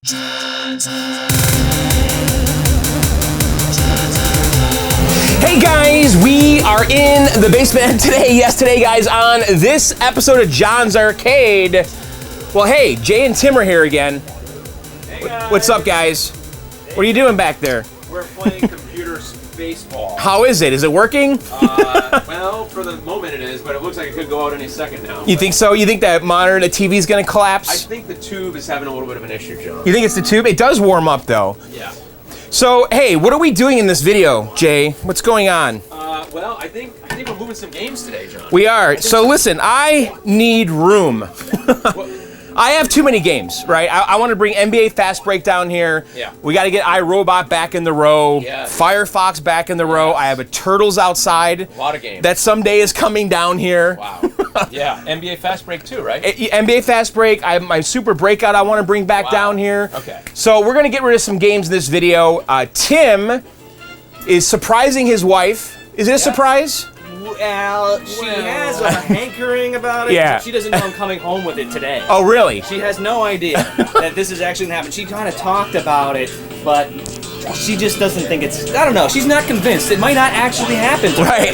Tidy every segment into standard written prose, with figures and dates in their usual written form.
Hey guys, we are in the basement today. Yes, today guys, on this episode of John's Arcade. Well, hey, Jay and Tim are here again. Hey guys. What's up, guys? What are you doing back there? We're playing computer baseball. How is it? Is it working? Well, for the moment it is, but it looks like it could go out any second now. You think so? You think that monitor, the TV is going to I collapse? think the tube is having a little bit of an issue, John. You think it's the tube? It does warm up though. Yeah. So, hey, what are we doing in this video, Jay? What's going on? Well, I think we're moving some games today, John. We are. So listen, I need room. I have too many games, right? I want to bring NBA Fastbreak down here. Yeah. We got to get iRobot back in the row. Yes. Firefox back in the row. I have a Turtles outside. A lot of games. That someday is coming down here. Wow. Yeah. NBA Fastbreak too, right? NBA Fastbreak. I have my Super Breakout I want to bring back down here. Okay. So we're going to get rid of some games in this video. Tim is surprising his wife. Is it a surprise? Well, she has a hankering about it. Yeah. She doesn't know I'm coming home with it today. Oh, really? She has no idea that this is actually gonna happen. She kind of talked about it, but she just doesn't think it's. I don't know. She's not convinced. It might not actually happen. Right.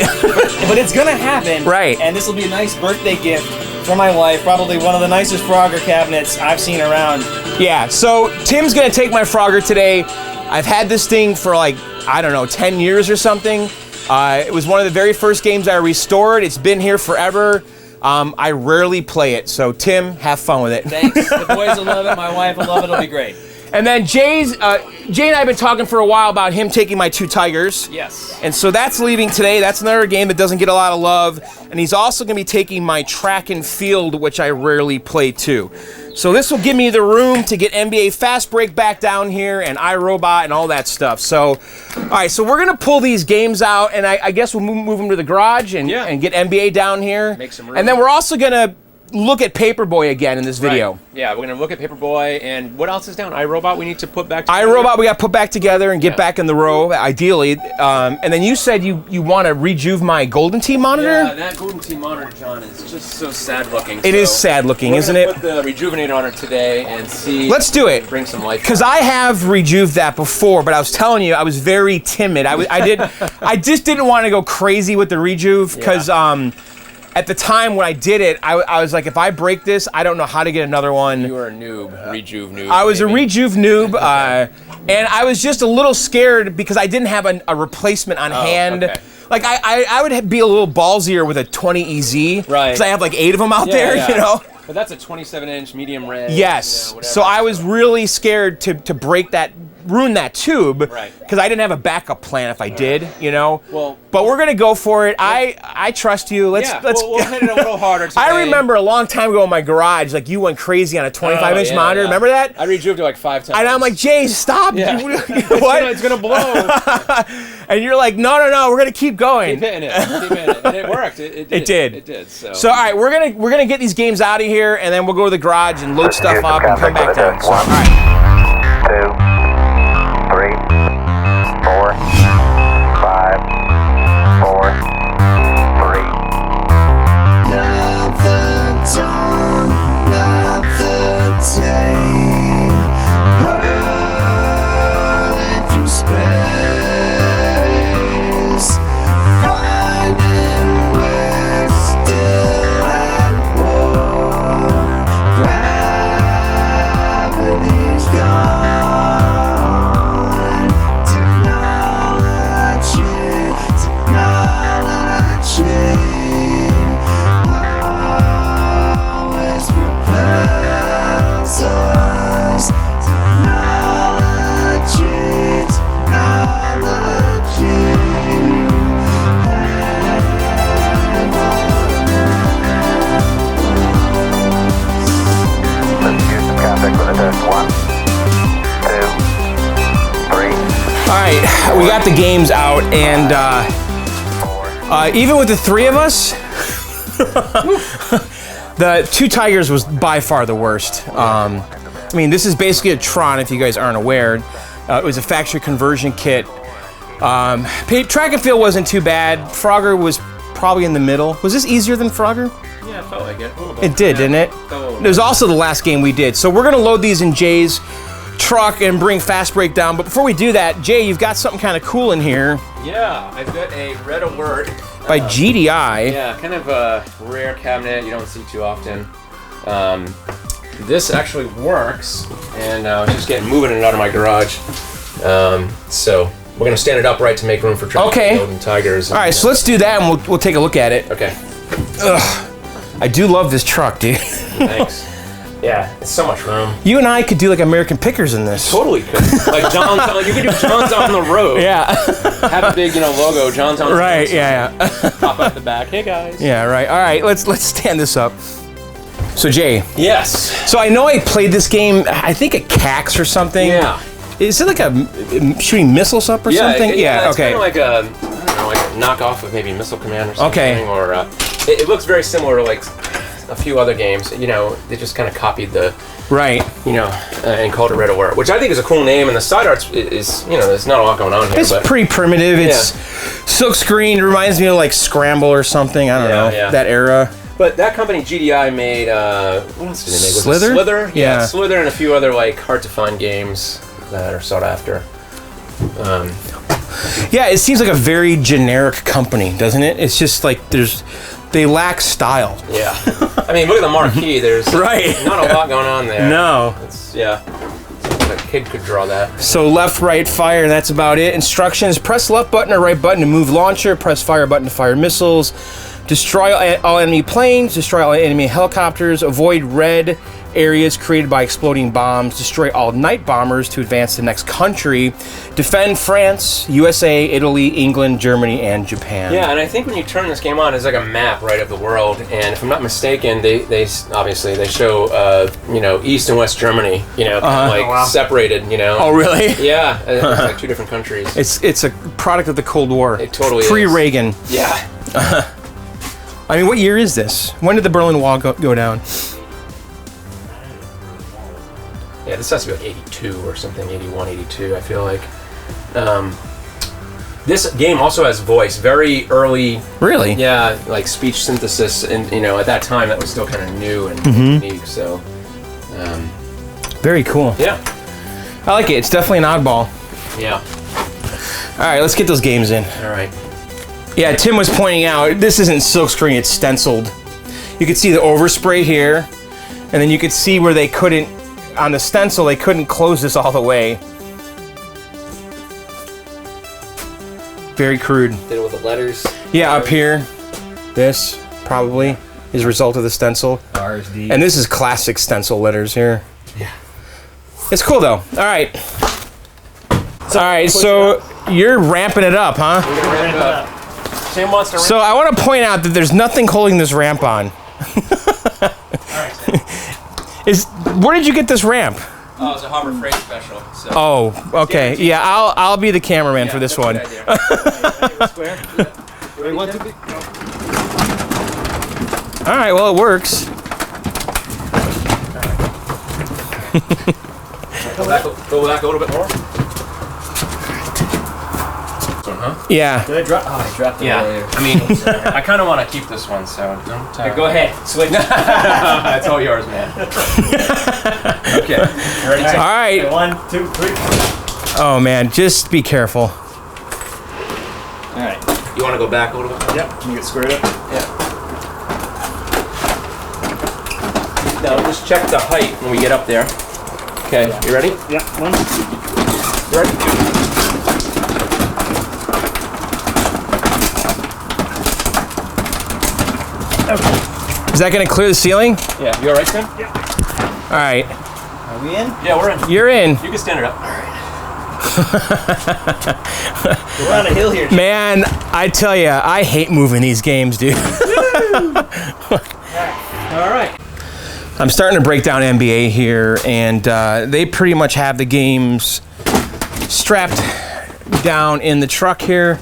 But it's gonna happen. Right. And this will be a nice birthday gift for my wife. Probably one of the nicest Frogger cabinets I've seen around. Yeah. So Tim's gonna take my Frogger today. I've had this thing for like, I don't know, 10 years or something. It was one of the very first games I restored. It's been here forever. I rarely play it, so Tim, have fun with it. Thanks. The boys will love it. My wife will love it. It'll be great. And then Jay and I have been talking for a while about him taking my two Tigers. Yes. And so that's leaving today. That's another game that doesn't get a lot of love. And he's also going to be taking my track and field, which I rarely play too. So this will give me the room to get NBA Fastbreak back down here and iRobot and all that stuff. So, all right, so we're going to pull these games out, and I guess we'll move them to the garage and get NBA down here. Make some room. And then we're also going to look at Paperboy again in this video. Right. Yeah, we're gonna look at Paperboy, and what else is down? iRobot. We need to put back together. iRobot we got to put back together and get back in the row, ideally. And then you said you want to rejuve my Golden Tee monitor? Yeah, that Golden Tee monitor, John, is just so sad looking. It is sad looking, isn't it? Put the Rejuvenator on it today and see. Let's do it. Bring some life. Because I have rejuved that before, but I was telling you, I was very timid. I just didn't want to go crazy with the rejuve because at the time when I did it, I was like, if I break this, I don't know how to get another one. You were a noob, rejuve noob. I was a rejuve noob, and I was just a little scared because I didn't have a replacement on hand. Okay. Like I would be a little ballsier with a 20 EZ, right? Because I have like 8 of them out there, you know. But that's a 27-inch medium red. Yes. You know, so I was really scared to break that, ruin that tube, right? Because I didn't have a backup plan if I did, you know. Well, but we're gonna go for it. I trust you. Let's. We'll hit it a little harder today. I remember a long time ago in my garage, like you went crazy on a 25-inch monitor. Remember that? I rejuved it like 5 times. And I'm like, Jay, stop! Yeah. What? It's gonna blow. And you're like, no, we're gonna keep going. Keep hitting it. And it worked. It did. It did. So all right, we're gonna get these games out of here, and then we'll go to the garage and load stuff up and come back down. So, all right. 2, 3, 4, 5, 4, 3. Nothing done, nothing tame. Hurling through space, finding we're still at war. Gravity's gone. Technology always propels us. Let's do some contact with a test. 1, 2, 3. All right, we got the games out, and even with the 3 of us, the 2 Tigers was by far the worst. I mean, this is basically a Tron, if you guys aren't aware. It was a factory conversion kit. Track and field wasn't too bad. Frogger was probably in the middle. Was this easier than Frogger? Yeah, it felt like it. It did, didn't it? It was also the last game we did. So we're gonna load these in Jay's truck and bring Fastbreak down. But before we do that, Jay, you've got something kind of cool in here. Yeah, I've got a Red Alert. By GDI. Yeah, kind of a rare cabinet you don't see too often. This actually works, and I was just moving it out of my garage. So we're gonna stand it upright to make room for golden tigers. All right, so let's do that, and we'll take a look at it. Okay. Ugh, I do love this truck, dude. Thanks. Yeah, it's so much room. You and I could do like American Pickers in this. Totally could. Like John's, you could do John's on the road. Yeah. Have a big, logo. John's on the road. Right. Yeah. Pop out the back. Hey guys. Yeah. Right. All right. Let's stand this up. So Jay. Yes. So I know I played this game. I think at CAX or something. Yeah. Is it like a shooting missiles up or something? Yeah. It's Okay. kind of like a, I don't know, like a knockoff of maybe Missile Command or something. Okay. Or it looks very similar to like a few other games. They just kind of copied the. Right. And called it Red Alert, which I think is a cool name, and the side arts is, there's not a lot going on here. It's pretty primitive. It's silk screen. Reminds me of like Scramble or something. I don't know. Yeah. That era. But that company, GDI, made, what else did they make? Was it Slither? Slither? Yeah. Slither and a few other like hard to find games that are sought after. Yeah, it seems like a very generic company, doesn't it? It's just like they lack style. Yeah. I mean, look at the marquee. There's Right. not a lot going on there. No. A kid could draw that. So left, right, fire, and that's about it. Instructions: press left button or right button to move launcher, press fire button to fire missiles, destroy all enemy planes, destroy all enemy helicopters, avoid red areas created by exploding bombs, destroy all night bombers to advance to the next country, defend France, USA, Italy, England, Germany, and Japan. Yeah, and I think when you turn this game on, it's like a map, right, of the world. And if I'm not mistaken, they obviously they show East and West Germany, separated, Oh, really? Yeah, it's like two different countries. It's a product of the Cold War. It totally is. Pre-Reagan. Yeah. I mean, what year is this? When did the Berlin Wall go down? Yeah, this has to be like 82 or something, 81, 82, I feel like. This game also has voice, very early. Really? Yeah, like speech synthesis, and at that time that was still kind of new and unique, so. Very cool. Yeah. I like it. It's definitely an oddball. Yeah. All right, let's get those games in. All right. Yeah, Tim was pointing out, this isn't silkscreen, it's stenciled. You could see the overspray here, and then you could see where they couldn't, on the stencil, they couldn't close this all the way. Very crude. Did it with the letters. Yeah, up here, this probably is a result of the stencil. RSD. And this is classic stencil letters here. Yeah. It's cool though. All right. So you're ramping it up, huh? We're gonna ramp it up. Tim wants to ramp. So I want to point out that there's nothing holding this ramp on. Where did you get this ramp? Oh, it's a Harbor Freight special. So. Oh, okay. Yeah, I'll be the cameraman for this one. Square. Wait, 1, 2, 3. All right, well, it works. Go back a little bit more. Huh? Yeah. Did I drop? Oh, I dropped it earlier. I mean, I kind of want to keep this one, so don't. Go ahead, switch. That's all yours, man. Okay. You ready? All right. Okay, 1, 2, 3. Oh man, just be careful. All right. You want to go back a little bit? Yep. Can you get squared up? Yeah. Now just check the height when we get up there. Okay. You ready? Yep. 1. You ready? Okay. Is that going to clear the ceiling? Yeah. You all right, Tim? Yep. All right. Are we in? Yeah, we're in. You're in. You can stand it up. All right. We're on a hill here. Man, I tell you, I hate moving these games, dude. All right. I'm starting to break down NBA here, and they pretty much have the games strapped down in the truck here.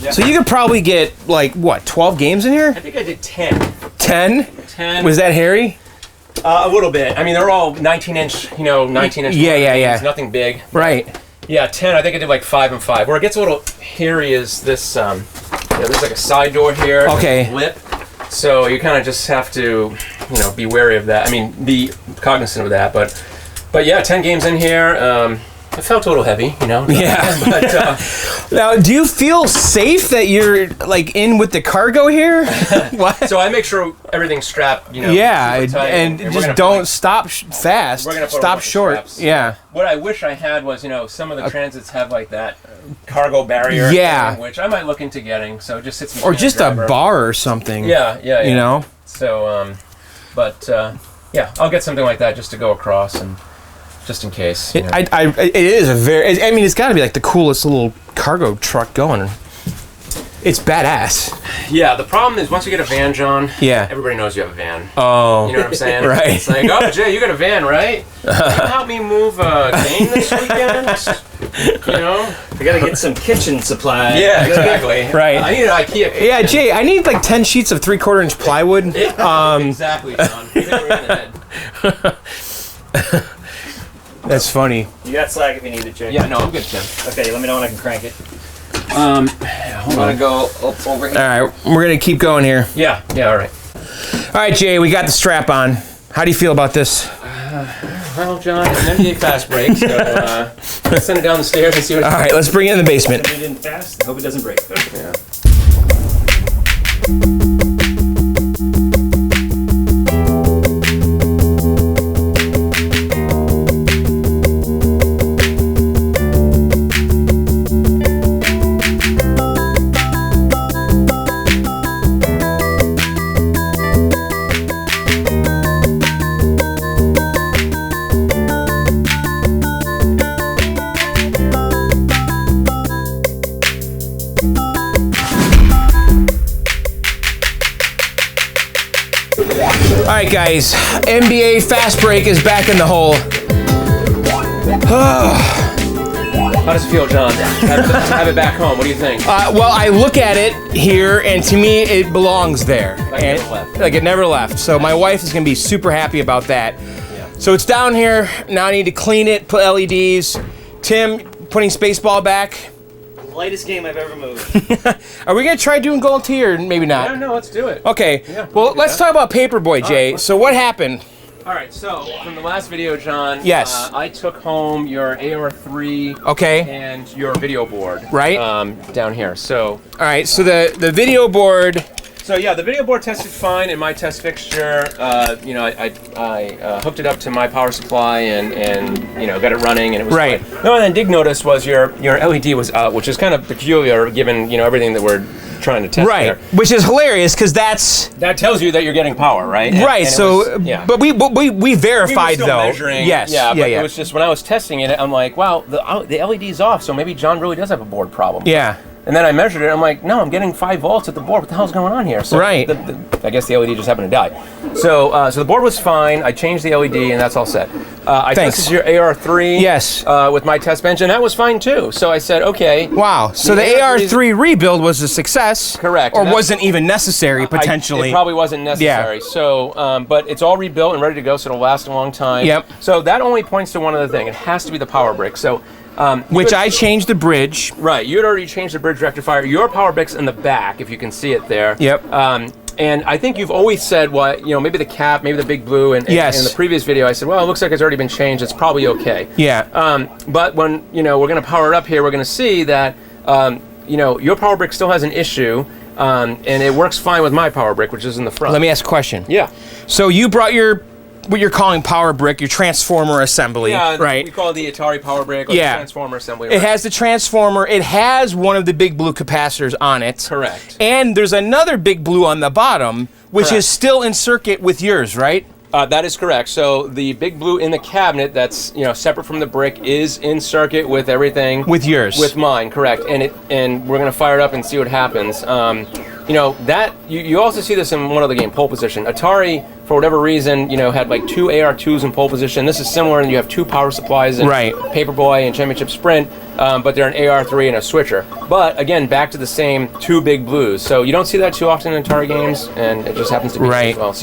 Yeah. So you could probably get, like, what, 12 games in here? I think I did 10. 10? 10. Was that hairy? A little bit. I mean, they're all 19-inch, 19-inch. Yeah. It's nothing big. Right. Yeah, 10. I think I did like 5 and 5. Where it gets a little hairy is this, there's like a side door here. Okay. Lip. So you kind of just have to, be wary of that. I mean, be cognizant of that. But But yeah, 10 games in here. It felt a little heavy, you know. Yeah. But, now, do you feel safe that you're like in with the cargo here? What? so I make sure everything's strapped, you know. Yeah, super tight, and we're just gonna don't put- stop fast. We're gonna put a Stop bunch of short. straps. Yeah. What I wish I had was, you know, some of the transits have like that cargo barrier. Yeah. Thing, which I might look into getting. So just sits Or just a bar or something. Yeah. You know. So, yeah, I'll get something like that just to go across and just in case. You know. It is a very. I mean, it's got to be like the coolest little cargo truck going. It's badass. Yeah, the problem is once you get a van, John. Yeah. Everybody knows you have a van. Oh. You know what I'm saying? Right. It's like, oh, Jay, you got a van, right? Can you help me move a game this weekend? You know? We gotta get some kitchen supplies. Yeah, exactly. Right. I need an IKEA kitchen. Yeah, Jay, I need like 10 sheets of 3/4 inch plywood. Exactly, John. You hit it right in the head. That's funny. You got slack if you need it, Jay. Yeah, no, I'm good, Tim. Okay, let me know when I can crank it. I'm gonna go up over here. All right, we're gonna keep going here. Yeah, all right. All right, Jay, we got the strap on. How do you feel about this? Well, John, it's an NBA Fastbreak, so let's send it down the stairs and see what. All right, let's bring it in the basement. Put it in fast. I hope it doesn't break. Yeah. All right, guys, NBA Fastbreak is back in the hole. How does it feel, John? Have it back home. What do you think? Well, I look at it here, and to me, it belongs there. Like it never left. Like it never left. So my wife is gonna be super happy about that. Yeah. So it's down here. Now I need to clean it, put LEDs. Tim, putting Spaceball back. Lightest game I've ever moved. Are we gonna try doing gold tee or maybe I not? don't know. Let's do it. Okay. Yeah, Well, we can do let's that. talk about Paperboy, Jay. let's So what happened? All right. So from the last video, John. Yes. I took home your AR3. Okay. And your video board. Right. Down here. So. All right. So the video board. So yeah, the video board tested fine in my test fixture. You know, I hooked it up to my power supply and you know got it running and it was Right. fine. No, and I did notice was your LED was out, which is kind of peculiar given you know everything that we're trying to test Right. there. Which is hilarious because that's That tells you that you're getting power, right? And- right. and it So, was- yeah. but we We were verified still though. measuring. Yes. Yeah, but Yeah. it was just when I was testing it, I'm like, wow, the LED's off, so maybe John really does have a board problem. Yeah. And then I measured it. I'm like, no, I'm getting 5 volts at the board. What the hell's going on here? So Right. I guess the LED just happened to die. So the board was fine. I changed the LED, and that's all set. I Thanks. tested your AR3. Yes. With my test bench, and that was fine too. So I said, okay. Wow. So The the AR3 AR3 rebuild was a success. Correct. Or And that's- wasn't even necessary potentially. It probably wasn't necessary. So, but it's all rebuilt and ready to go, so it'll last a long time. Yep. So that only points to one other thing. It has to be the power brick. So. Which I changed the bridge. Right, you had already changed the bridge rectifier. Your power brick's in the back, if you can see it there. Yep. And I think you've always said, well, you know, maybe the cap, maybe the big blue. And Yes. in the previous video, I said, well, it looks like it's already been changed. It's probably okay. Yeah. But when you know we're going to power it up here, we're going to see that you know your power brick still has an issue, and it works fine with my power brick, which is in the front. Let me ask a question. Yeah. So you brought your what you're calling power brick, your transformer assembly, Yeah, right? we call it the Atari power brick or Yeah. the transformer assembly. It has the transformer. It has one of the big blue capacitors on it. Correct. And there's another big blue on the bottom, which Correct. is still in circuit with yours, right? That is correct. So the big blue in the cabinet that's separate from the brick is in circuit with everything. With yours. With mine, correct. And we're gonna fire it up and see what happens. That you also see this in one other game, pole position. Atari, for whatever reason, had like 2 AR2s in pole position. This is similar, and you have 2 power supplies in Right. Paperboy and Championship Sprint, but they're an AR3 and a switcher. But again, back to the same 2 big blues. So you don't see that too often in Atari games, and it just happens to be Right. as well.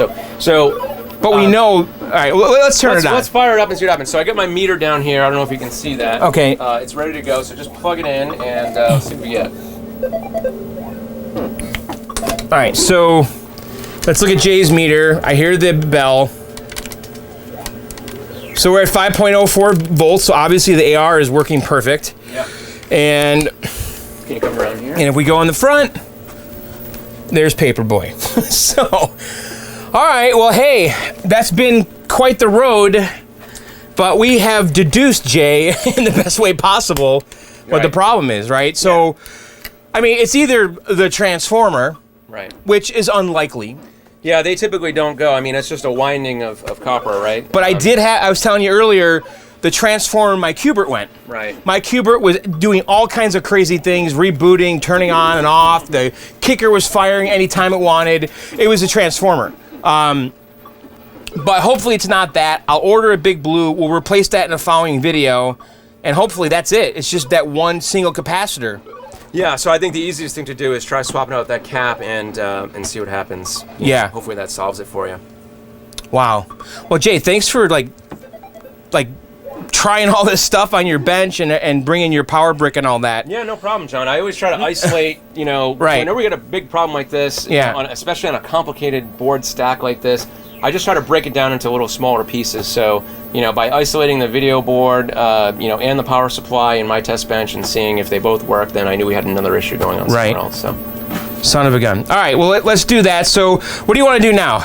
So. But we know. All right, let's turn it on. Let's fire it up and see what happens. So I got my meter down here. I don't know if you can see that. Okay. It's ready to go. So just plug it in and let's see what we get. All right, so let's look at Jay's meter. I hear the bell. So we're at 5.04 volts, so obviously the AR is working perfect. Yeah. And Can you come around here? if we go in the front, there's Paperboy. So, all right, well, hey, that's been quite the road, but we have deduced, Jay, in the best way possible what the problem is, right? So, I mean, it's either the transformer, Right. which is unlikely. Yeah, they typically don't go. I mean, it's just a winding of copper, right? But I was telling you earlier, the transformer, my Qbert went. Right. My Qbert was doing all kinds of crazy things, rebooting, turning on and off. The kicker was firing anytime it wanted. It was a transformer. But hopefully it's not that. I'll order a big blue. We'll replace that in the following video. And hopefully that's it. It's just that one single capacitor. Yeah, so I think the easiest thing to do is try swapping out that cap and see what happens. Yeah. Hopefully that solves it for you. Wow. Well, Jay, thanks for like trying all this stuff on your bench and bringing your power brick and all that. Yeah, no problem, John. I always try to isolate, Right. whenever we get a big problem like this, Yeah. especially on a complicated board stack like this, I just try to break it down into little smaller pieces. So, by isolating the video board, and the power supply and my test bench and seeing if they both work, then I knew we had another issue going on Right. somewhere else. So. Son of a gun. All right, well, let's do that. So what do you want to do now?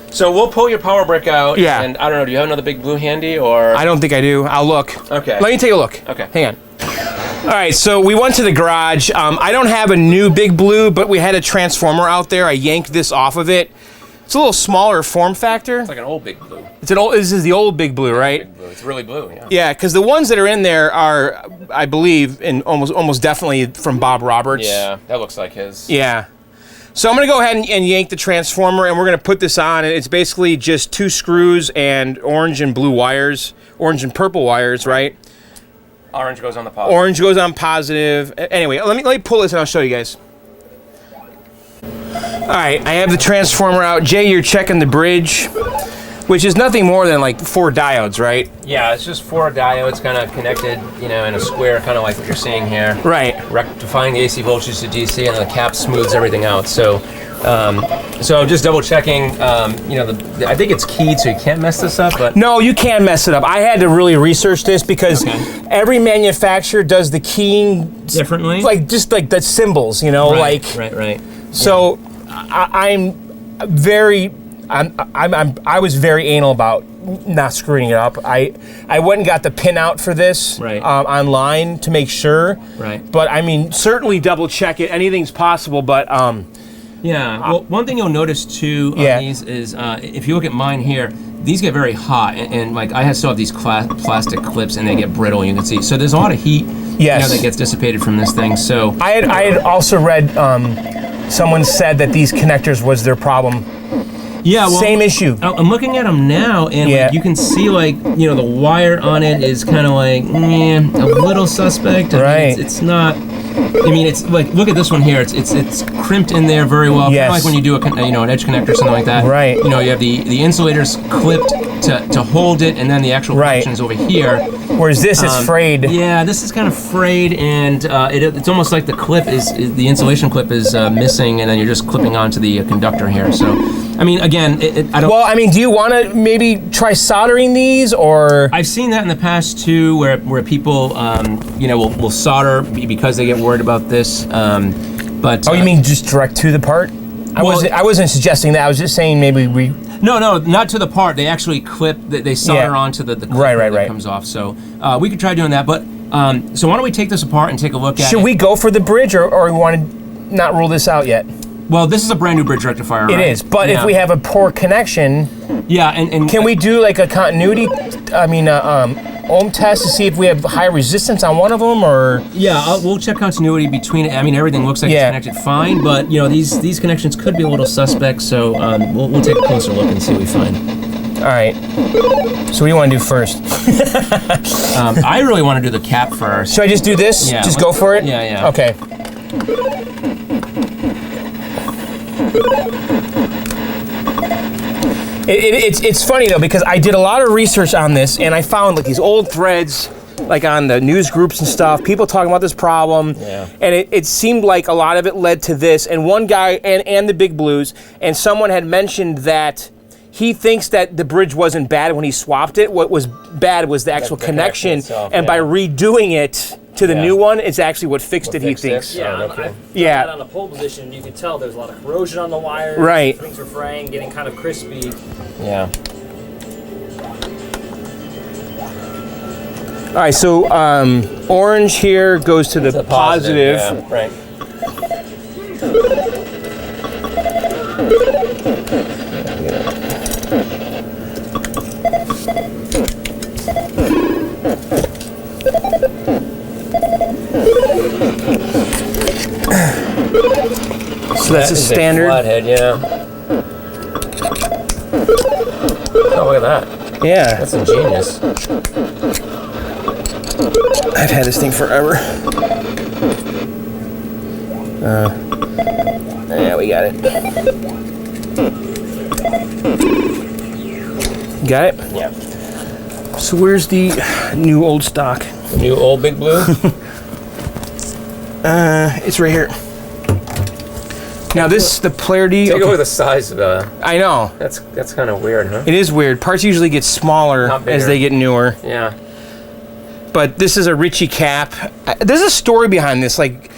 So we'll pull your power brick out. Yeah. And I don't know, do you have another big blue handy or? I don't think I do. I'll look. Okay. Let me take a look. Okay. Hang on. All right, so we went to the garage. I don't have a new big blue, but we had a transformer out there. I yanked this off of it. It's a little smaller form factor. It's like an old big blue. This is the old big blue, right? Big blue. It's really blue, yeah. Yeah, because the ones that are in there are, I believe, and almost definitely from Bob Roberts. Yeah, that looks like his. Yeah. So I'm going to go ahead and yank the transformer, and we're going to put this on. And it's basically just 2 screws and orange and blue wires, orange and purple wires, right? Orange goes on the positive. Orange goes on positive. Anyway, let me pull this and I'll show you guys. All right, I have the transformer out. Jay, you're checking the bridge, which is nothing more than like 4 diodes, right? Yeah, it's just 4 diodes kind of connected, in a square, kind of like what you're seeing here. Right. Rectifying the AC voltage to DC, and then the cap smooths everything out. So, just double checking. I think it's keyed, so you can't mess this up. But No, you can mess it up. I had to really research this because every manufacturer does the keying differently, like just like the symbols, right. So I was very anal about not screwing it up. I went and got the pin out for this online to make sure. Right. But I mean, certainly double check it. Anything's possible, but yeah. Well, one thing you'll notice too on these is if you look at mine here, these get very hot, and like I still have these plastic clips, and they get brittle. You can see. So there's a lot of heat. That gets dissipated from this thing. So I had also read someone said that these connectors was their problem. Yeah, well, same issue. I'm looking at them now, and like, you can see the wire on it is kind of like a little suspect. Right. It's not. I mean, it's like, look at this one here. It's crimped in there very well. Yes. Kind of like when you do an edge connector or something like that. Right. You have the insulators clipped to hold it, and then the actual connection is over here. Whereas this is frayed. Yeah, this is kind of frayed, and it's almost like the insulation clip is missing, and then you're just clipping onto the conductor here. So, I mean, again, I don't. Well, I mean, do you want to maybe try soldering these, or? I've seen that in the past too, where people, will solder because they get worried about this. But you mean just direct to the part? I wasn't suggesting that. I was just saying maybe we. No, not to the part. They actually clip. They solder onto the clip that comes off. So we could try doing that. But so why don't we take this apart and take a look at it? Should we go for the bridge, or we want to not rule this out yet? Well, this is a brand new bridge rectifier, right? It is, but if we have a poor connection, and can we do like a continuity? Ohm test to see if we have high resistance on one of them, or we'll check continuity between it. I mean, everything looks like it's connected fine, but these connections could be a little suspect. So we'll take a closer look and see what we find. All right. So what do you want to do first? I really want to do the cap first. Should I just do this? Yeah. Just go for it? Yeah. Okay. It's funny though, because I did a lot of research on this, and I found like these old threads, like on the news groups and stuff, people talking about this problem, and it seemed like a lot of it led to this. And one guy and the Big Blues, and someone had mentioned that he thinks that the bridge wasn't bad when he swapped it. What was bad was the actual the connection, connection itself, and by redoing it to the Yeah. new one, it's actually what fixed it. He fixed it? thinks. Yeah. Yeah, okay. I Yeah. that on the pole position, you can tell there's a lot of corrosion on the wires. Right. Things are fraying, getting kind of crispy. Yeah. All right, so orange here goes to the positive. Yeah, right. So that's a That is standard. flathead, yeah. Oh, look at that. Yeah, That's ingenious. I've had this thing forever. Yeah, we got it. Got it? Yeah. So where's the new old stock? The new old Big Blue? It's right here. Now this, the Polarity. Take a look at the size of I know. That's kind of weird, huh? It is weird. Parts usually get smaller Not as bigger. they get newer. Yeah. But this is a Ritchie cap. There's a story behind this. Like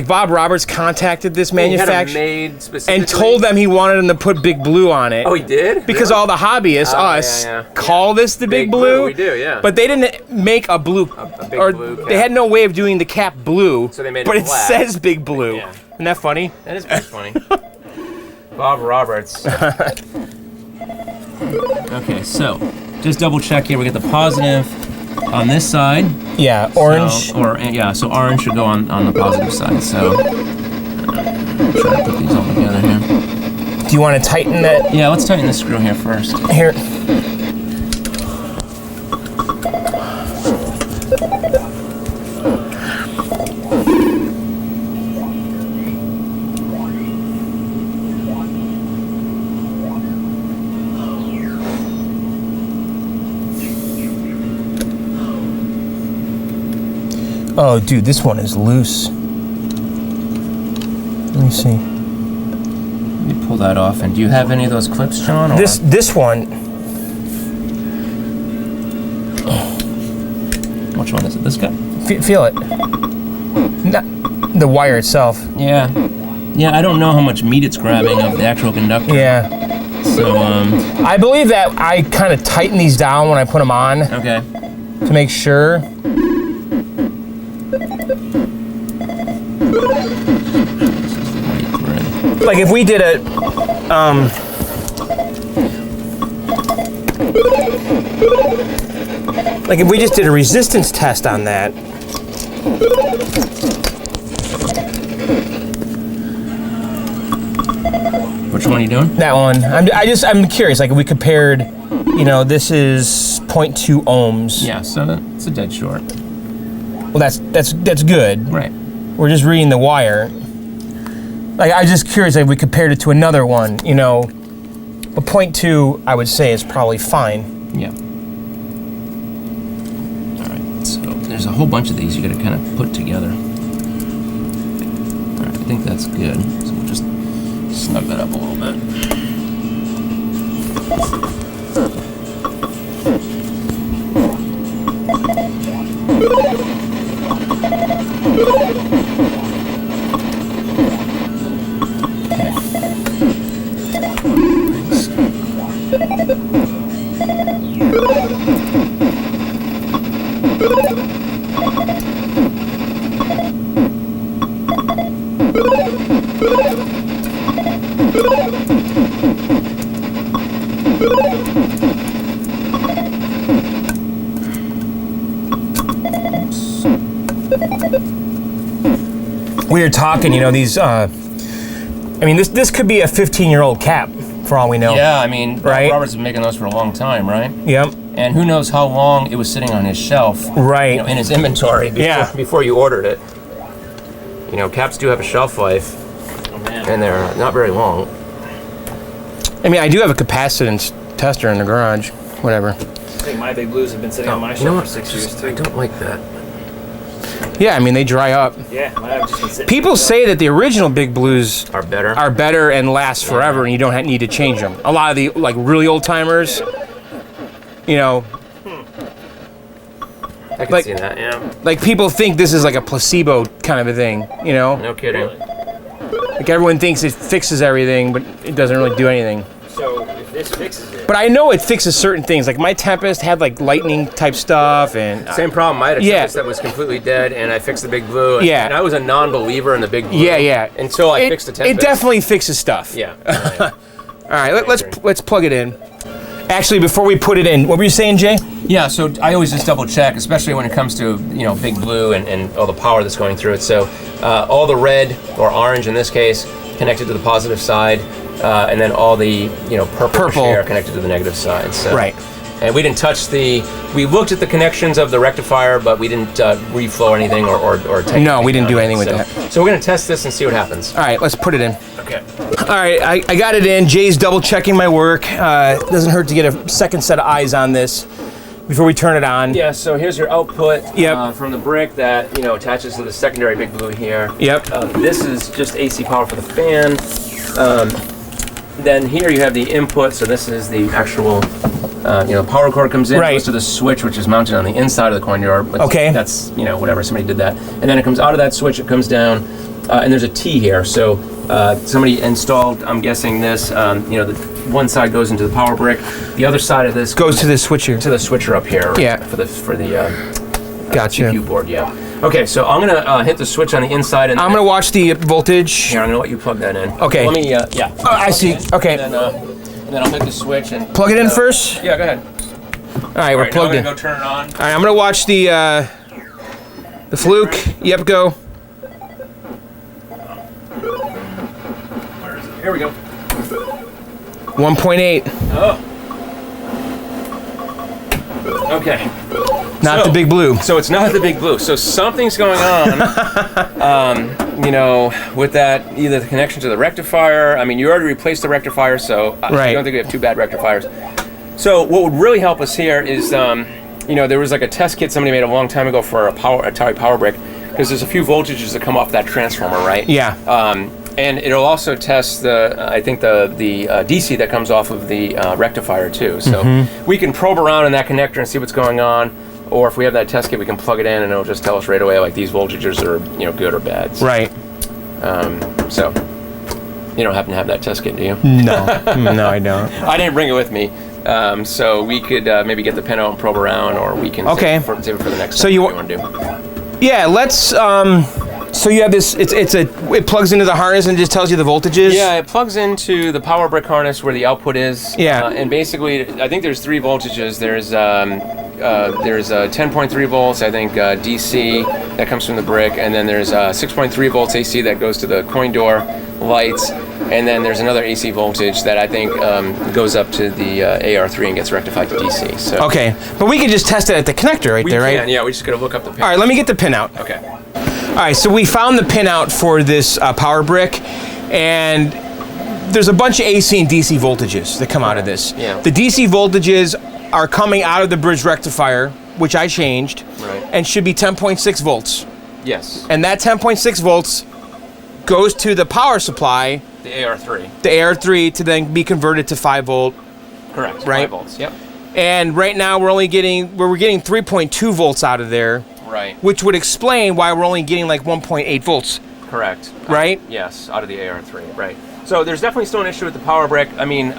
Bob Roberts contacted this He had 'em manufacturer made specifically. and told them he wanted them to put Big Blue on it. Oh, he did? Because Really? all the hobbyists, Oh, us, yeah. call this the Big Blue. We do, yeah. But they didn't make a blue, A big or blue cap. they had no way of doing the cap blue. So they made it but it black. says Big Blue. Yeah. Isn't that funny? That is pretty funny. Bob Roberts. Okay, so just double check here. We get the positive on this side. Yeah, orange. So orange should go on the positive side. So try to put these all together here. Do you want to tighten that Yeah, let's tighten this screw here first. here? Oh, dude, this one is loose. Let me see. Let me pull that off. And do you have any of those clips, John? Or? This one. Which one is it? This guy? Feel it. Not the wire itself. Yeah. Yeah, I don't know how much meat it's grabbing of the actual conductor. Yeah. So, I believe that I kind of tighten these down when I put them on okay. to make sure. Like if we did a, like if we just did a resistance test on that. Which one are you doing? That one. I'm curious. Like if we compared, you know, this is 0.2 ohms. Yeah, so it's a dead short. Well, that's good. Right. We're just reading the wire. Like I'm just curious. Like if we compared it to another one, you know, a 0.2, I would say is probably fine. Yeah. All right. So there's a whole bunch of these you got to kind of put together. All right. I think that's good. So we'll just snug that up a little bit. We were talking, you know, these. I mean, this could be a 15-year-old cap for all we know. Yeah, I mean, Right. Robert's been making those for a long time, right? Yep. And who knows how long it was sitting on his shelf, Right. you know, in his inventory before you ordered it. You know, caps do have a shelf life, and they're not very long. I mean, I do have a capacitance tester in the garage. Whatever. I think my Big Blues have been sitting on my You know shelf what? for 6 years I too. don't like that. Yeah, I mean, they dry up. Yeah, I've just been sitting. People say that the original Big Blues Are better. are better and last forever, and you don't need to change them. A lot of the like really old timers, you know, I can like- see that. Yeah. like people think this is like a placebo kind of a thing, you know? No kidding. Like everyone thinks it fixes everything, but it doesn't really do anything. So if this fixes it, But I know it fixes certain things. Like my Tempest had like lightning type stuff, and Same problem. I had a Yeah. Tempest that was completely dead, and I fixed the Big Blue. Yeah. And I was a non-believer in the Big Blue. yeah. Until I fixed the It Tempest. definitely fixes stuff. Yeah. All right, let's plug it in. Actually, before we put it in, what were you saying, Jay? Yeah, so I always just double check, especially when it comes to, Big Blue and all the power that's going through it. So all the red, or orange in this case, connected to the positive side, and then all the, purple share connected to the negative side. So. Right. And we didn't touch we looked at the connections of the rectifier, but we didn't reflow anything or take No, we didn't do anything anything with so, that. So we're going to test this and see what happens. All right, let's put it in. Okay. All right, I got it in. Jay's double checking my work. Doesn't hurt to get a second set of eyes on this before we turn it on. Yeah, so here's your output Yep. from the brick that, attaches to the secondary Big Blue here. Yep. This is just AC power for the fan. Then here you have the input, so this is the actual, power cord comes in, Right. goes to the switch, which is mounted on the inside of the coin door. Okay. That's, whatever, somebody did that. And then it comes out of that switch, it comes down, and there's a T here. So somebody installed, I'm guessing this, the one side goes into the power brick, the other side of this Goes to the switcher. to the switcher up here. Right? Yeah. For the Gotcha. CPU board, yeah. Okay, so I'm gonna hit the switch on the inside, and I'm gonna watch the voltage. here, I'm gonna let you plug that in. Okay. Let me, yeah. Oh, I see. Okay. And then I'll hit the switch and Plug it in first. Yeah, go ahead. All right, we're All right, now plugged I'm in. gonna go turn it on. All right, I'm gonna watch the fluke. Yep, go. Where is it? Here we go. 1.8. Oh. Okay. Not So- the Big Blue. So it's not the Big Blue. So something's going on, with that, either the connection to the rectifier. I mean, you already replaced the rectifier, so I Right. don't think we have two bad rectifiers. So what would really help us here is, there was like a test kit somebody made a long time ago for a Atari power brick, because there's a few voltages that come off that transformer, right? Yeah. And it'll also test the DC that comes off of the rectifier too. So we can probe around in that connector and see what's going on. Or if we have that test kit, we can plug it in and it'll just tell us right away, like, these voltages are, good or bad. So, Right. So you don't happen to have that test kit, do you? No. No, I don't. I didn't bring it with me. So we could maybe get the pin out and probe around, or we can Okay. save it for the next So time you we wa- want to do. Yeah, let's. So you have this. It plugs into the harness and just tells you the voltages. Yeah, it plugs into the power brick harness where the output is. Yeah. And basically, I think there's three voltages. There's 10.3 volts, I think, DC that comes from the brick, and then there's 6.3 volts AC that goes to the coin door lights, and then there's another AC voltage that I think goes up to the AR3 and gets rectified to DC. So Okay, but we can just test it at the connector right we there, can, right? yeah. We just gotta look up the pin. All right, let me get the pin out. Okay. All right, so we found the pin out for this power brick, and there's a bunch of AC and DC voltages that come out of this. Yeah. The DC voltages are coming out of the bridge rectifier, which I changed, Right. and should be 10.6 volts. Yes. And that 10.6 volts goes to the power supply, The AR3. the AR3, to then be converted to 5 volt. Correct. Right. 5 volts. Yep. And right now we're getting 3.2 volts out of there, Right. which would explain why we're only getting like 1.8 volts. Correct. Right? Yes, out of the AR3, right. So there's definitely still an issue with the power brick. I mean,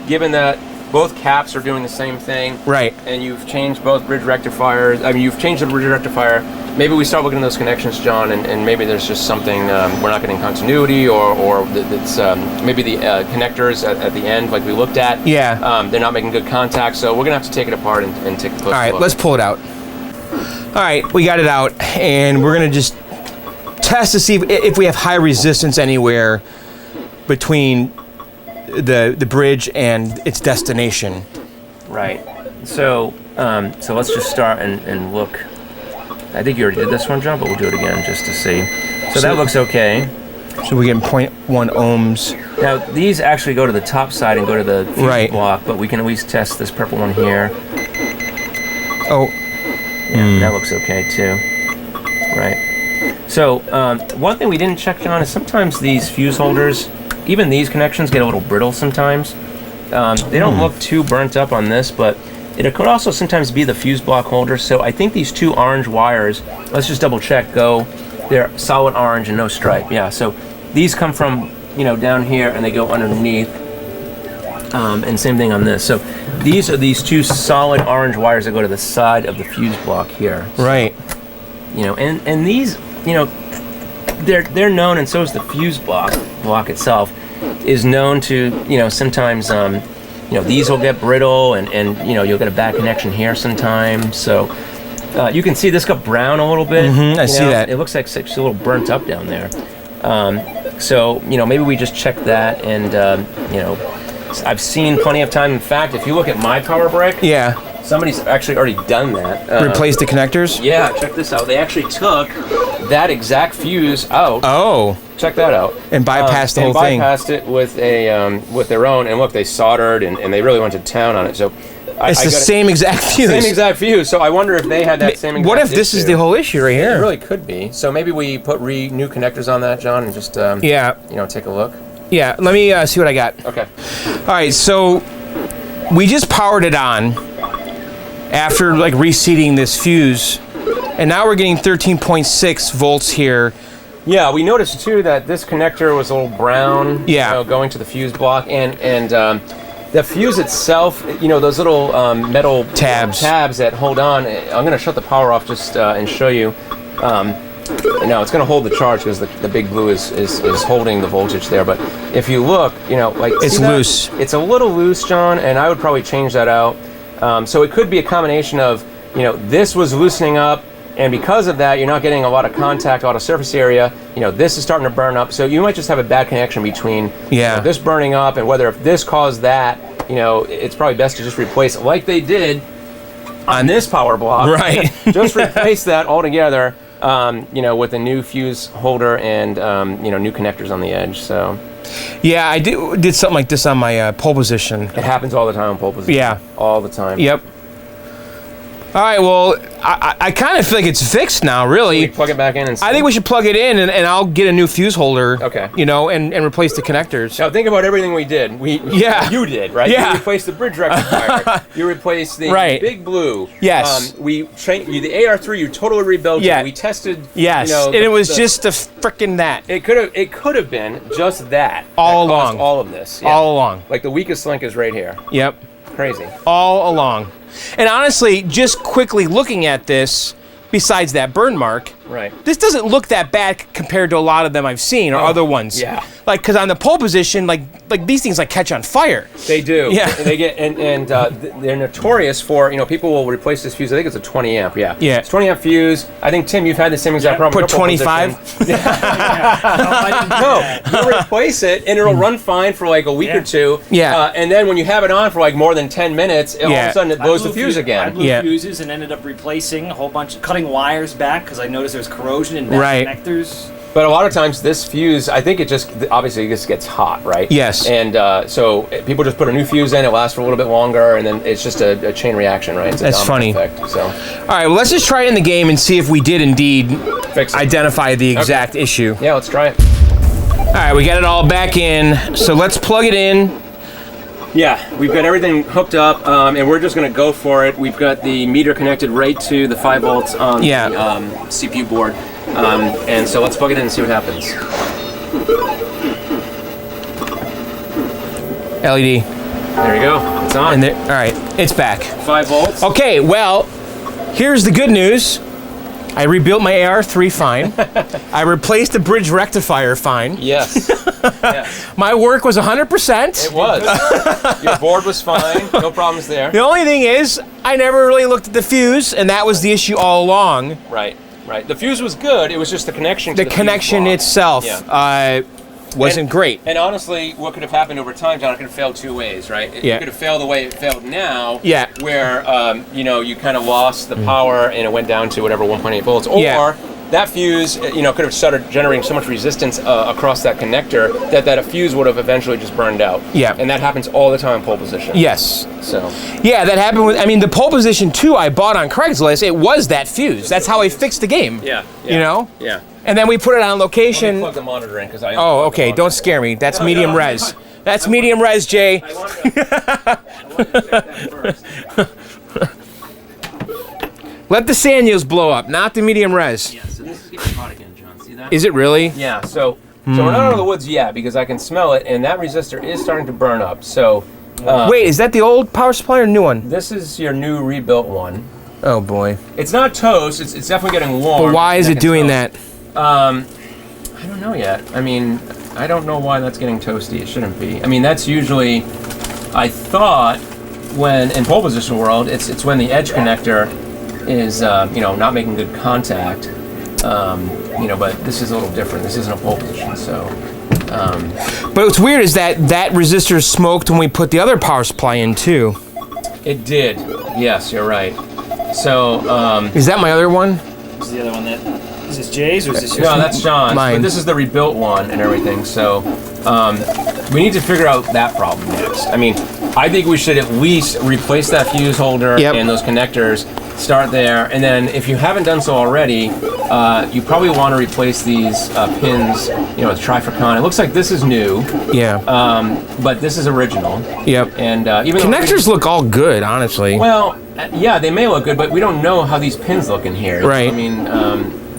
given that both caps are doing the same thing, Right. and you've changed both bridge rectifiers, you've changed the bridge rectifier, maybe we start looking at those connections, John, and maybe there's just something, we're not getting continuity, or it's maybe the connectors at the end, like we looked at, Yeah. they're not making good contact, so we're going to have to take it apart and take a close look. All right, let's pull it out. All right, we got it out, and we're gonna just test to see if we have high resistance anywhere between the bridge and its destination. Right. So let's just start and look. I think you already did this one, John, but we'll do it again just to see. So that looks okay. So we're getting 0.1 ohms. Now these actually go to the top side and go to the fuse Right. block, but we can at least test this purple one here. Oh, Yeah, that looks okay too. right? So one thing we didn't check, John, is sometimes these fuse holders, even these connections, get a little brittle sometimes. They don't look too burnt up on this, but it could also sometimes be the fuse block holder. So I think these 2 orange wires, let's just double check, they're solid orange and no stripe. Yeah, so these come from, down here and they go underneath. And same thing on this. So these are these 2 solid orange wires that go to the side of the fuse block here. Right. And these, they're known, and so is the fuse block itself is known to, sometimes, these will get brittle and you'll get a bad connection here sometimes. So you can see this got brown a little bit. I see that. It looks like it's a little burnt up down there. So, maybe we just check that and, I've seen plenty of time. In fact, if you look at my power brick, somebody's actually already done that. Replace the connectors? Yeah, check this out. They actually took that exact fuse out. Oh. Check that out. And bypassed the whole thing. And bypassed it with with their own. And look, they soldered and they really went to town on it. So it's the same exact fuse. Same exact fuse. So I wonder if they had that same exact What if this is the whole issue right here? It really could be. So maybe we put new connectors on that, John, and just take a look. Yeah, let me see what I got. Okay. All right, so we just powered it on after reseating this fuse, and now we're getting 13.6 volts here. Yeah, we noticed too that this connector was a little brown. Yeah. Going to the fuse block and the fuse itself, those little metal tabs that hold on. I'm going to shut the power off just and show you. No, it's going to hold the charge because the big blue is holding the voltage there. But if you look, it's loose. It's a little loose, John, and I would probably change that out. So it could be a combination of, this was loosening up, and because of that, you're not getting a lot of contact, a lot of surface area. This is starting to burn up, so you might just have a bad connection between this burning up and whether if this caused that. It's probably best to just replace it like they did on this power block. Right. Just replace that altogether. With a new fuse holder and new connectors on the edge. So, yeah, I did something like this on my pole position. It happens all the time on pole position. Yeah, all the time. Yep. All right, well, I kind of feel like it's fixed now, really. Should we plug it back in and see? I think we should plug it in, and I'll get a new fuse holder. Okay. And replace the connectors. Now, think about everything we did. You did, right? Yeah. You replaced the bridge rectifier. You replaced the big blue. Yes. We trained you, the AR3, you totally rebuilt it. We tested. Yes. And it was just a frickin' that. It could have been just that. All along. All of this. Yeah. All along. Like the weakest link is right here. Yep. Crazy. All along. And honestly, just quickly looking at this, besides that burn mark, this doesn't look that bad compared to a lot of them I've seen or other ones. Yeah. Because on the pole position, like these things catch on fire. They do. Yeah. And they get and they're notorious for people will replace this fuse. I think it's a 20 amp. Yeah. Yeah. It's 20 amp fuse. I think Tim, you've had the same exact problem. Put 25. No, you replace it and it'll run fine for a week or two. Yeah. And then when you have it on for more than 10 minutes, all of a sudden it blows the fuse again. I blew fuses and ended up replacing a whole bunch, cutting wires back because I noticed there was corrosion in back connectors. But a lot of times this fuse, I think it just obviously gets hot, right? Yes. And so people just put a new fuse in, it lasts for a little bit longer, and then it's just a chain reaction, right? It's a That's funny. Effect, so. All right, well, let's just try it in the game and see if we did indeed identify the exact issue. Yeah, let's try it. All right, we got it all back in, so let's plug it in. Yeah, we've got everything hooked up, and we're just going to go for it. We've got the meter connected right to the 5 volts on the CPU board. And so let's plug it in and see what happens. LED. There you go. It's on. All right, it's back. 5 volts. Okay, well, here's the good news. I rebuilt my AR3 fine. I replaced the bridge rectifier fine. Yes. My work was 100%. It was. Your board was fine. No problems there. The only thing is, I never really looked at the fuse, and that was the issue all along. Right. The fuse was good. It was just the connection to the connection itself wasn't great. And honestly, what could have happened over time, John, it could have failed 2 ways, right? It could have failed the way it failed now, where you kind of lost the power and it went down to whatever 1.8 volts, or that fuse, could have started generating so much resistance across that connector that a fuse would have eventually just burned out. Yeah. And that happens all the time in pole position. Yes. So. Yeah, that happened with, the pole position 2 I bought on Craigslist, it was that fuse. That's how I fixed the game. Yeah. Yeah. And then we put it on location. Let me plug the monitor in because I. Oh, okay. Don't scare me. That's medium res. That's medium res, Jay. I wanted to check that first. Let the Sanyos blow up, not the medium res. Yeah, so this is getting hot again, John. See that? Is it really? Yeah, so we're not out of the woods yet because I can smell it, and that resistor is starting to burn up. So Wait, is that the old power supply or new one? this is your new rebuilt one. Oh boy. It's not toast. It's definitely getting warm. But why is it doing that? I don't know yet. I don't know why that's getting toasty. It shouldn't be. That's usually, I thought, when in pole position world, it's when the edge connector is not making good contact. But this is a little different. This isn't a pole position, so. But what's weird is that resistor smoked when we put the other power supply in too. It did. Yes, you're right. So. Is that my other one? This is the other one is this Jay's or is this yours? No, that's John's. Mine. But this is the rebuilt one and everything. So we need to figure out that problem next. I think we should at least replace that fuse holder and those connectors. Start there, and then if you haven't done so already, you probably want to replace these pins. With Trifurcon. It looks like this is new. Yeah. But this is original. Yep. And even connectors look all good, honestly. Well, yeah, they may look good, but we don't know how these pins look in here. Right.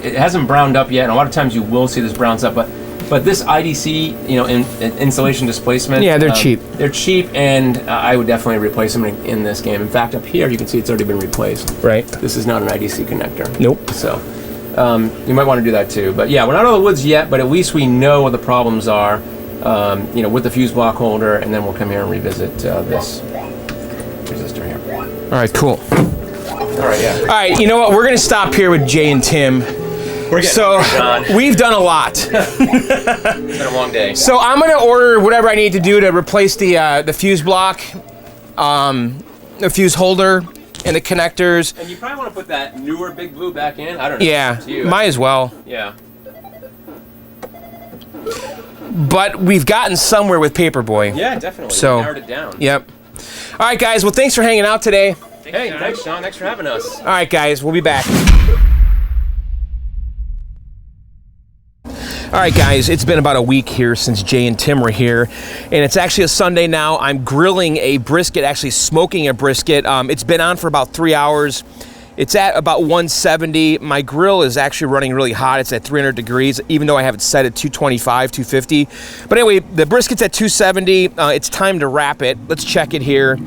It hasn't browned up yet, and a lot of times you will see this browns up, but this IDC, insulation displacement. Yeah, they're cheap. They're cheap, and I would definitely replace them in this game. In fact, up here you can see it's already been replaced. Right. This is not an IDC connector. Nope. So you might want to do that too. But yeah, we're not out of the woods yet, but at least we know what the problems are. With the fuse block holder, and then we'll come here and revisit this resistor here. All right, cool. All right, yeah. All right, you know what? We're going to stop here with Jay and Tim. We've done a lot. It's been a long day. So I'm going to order whatever I need to do to replace the fuse block, the fuse holder, and the connectors. And you probably want to put that newer Big Blue back in. I don't know. Yeah, It's up to you. might as well. Yeah. But we've gotten somewhere with Paperboy. Yeah, definitely. So, We narrowed it down. Yep. All right, guys. Well, thanks for hanging out today. Hey, thanks, Sean. Thanks for having us. All right, guys. We'll be back. All right, guys, it's been about a week here since Jay and Tim were here, and it's actually a Sunday now. I'm grilling a brisket, actually smoking a brisket. It's been on for about 3 hours. It's at about 170. My grill is actually running really hot. It's at 300 degrees, even though I have it set at 225, 250. But anyway, the brisket's at 270. It's time to wrap it. Let's check it here.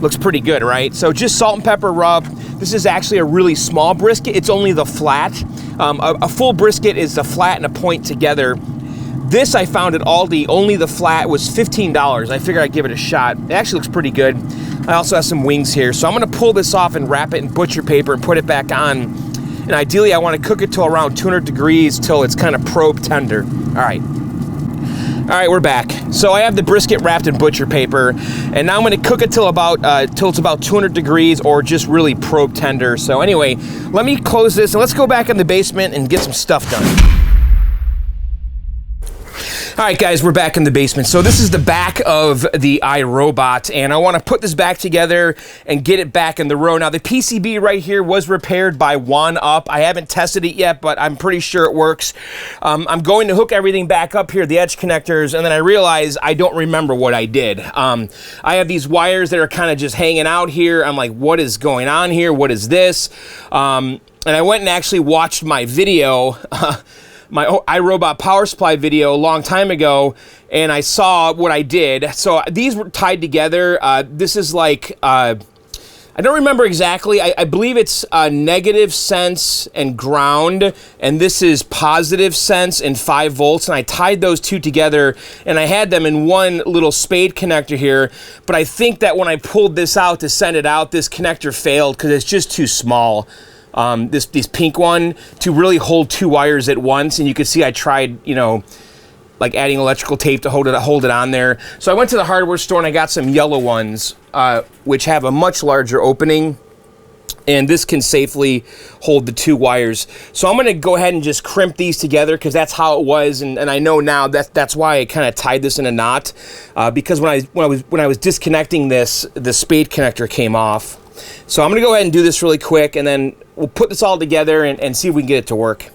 Looks pretty good, right? So just salt and pepper rub. This is actually a really small brisket. It's only the flat. A full brisket is the flat and a point together. This I found at Aldi, only the flat was $15. I figured I'd give it a shot. It actually looks pretty good. I also have some wings here. So I'm gonna pull this off and wrap it in butcher paper and put it back on. And ideally I wanna cook it till around 200 degrees till it's kind of probe tender. All right, we're back. So I have the brisket wrapped in butcher paper, and now I'm gonna cook it till it's about 200 degrees or just really probe tender. So anyway, let me close this and let's go back in the basement and get some stuff done. All right, guys, we're back in the basement. So this is the back of the iRobot, and I want to put this back together and get it back in the row. Now, the PCB right here was repaired by One Up. I haven't tested it yet, but I'm pretty sure it works. I'm going to hook everything back up here, the edge connectors, and then I realize I don't remember what I did. I have these wires that are kind of just hanging out here. I'm like, what is going on here? What is this? And I went and actually watched my video, my iRobot power supply video a long time ago, and I saw what I did. So these were tied together. This is like, I don't remember exactly. I believe it's negative sense and ground, and this is positive sense and 5 volts, and I tied those two together, and I had them in one little spade connector here, but I think that when I pulled this out to send it out, this connector failed because it's just too small. This pink one to really hold 2 wires at once, and you can see I tried, like adding electrical tape to hold it on there. So I went to the hardware store and I got some yellow ones, which have a much larger opening, And this can safely hold the 2 wires. So I'm gonna go ahead and just crimp these together because that's how it was, and I know now that's why I kind of tied this in a knot, because when I was disconnecting this, the spade connector came off. So I'm gonna go ahead and do this really quick, and then we'll put this all together and see if we can get it to work.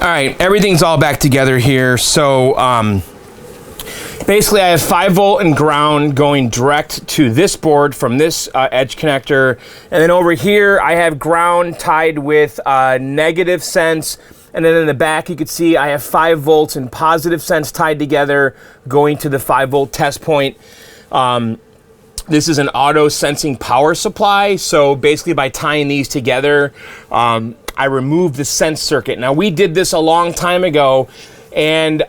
All right, everything's all back together here. So basically I have 5-volt and ground going direct to this board from this edge connector. And then over here, I have ground tied with negative sense. And then in the back, you can see I have 5 volts and positive sense tied together going to the 5-volt test point. This is an auto sensing power supply. So basically by tying these together, I removed the sense circuit. Now we did this a long time ago, and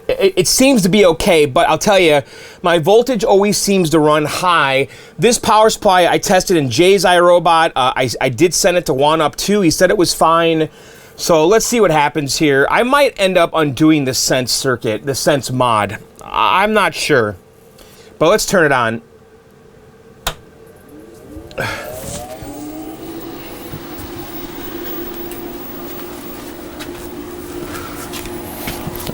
it seems to be okay, but I'll tell you, my voltage always seems to run high. This power supply I tested in Jay's iRobot. I did send it to outta. He said it was fine. So let's see what happens here. I might end up undoing the sense circuit, the sense mod. I'm not sure. But let's turn it on.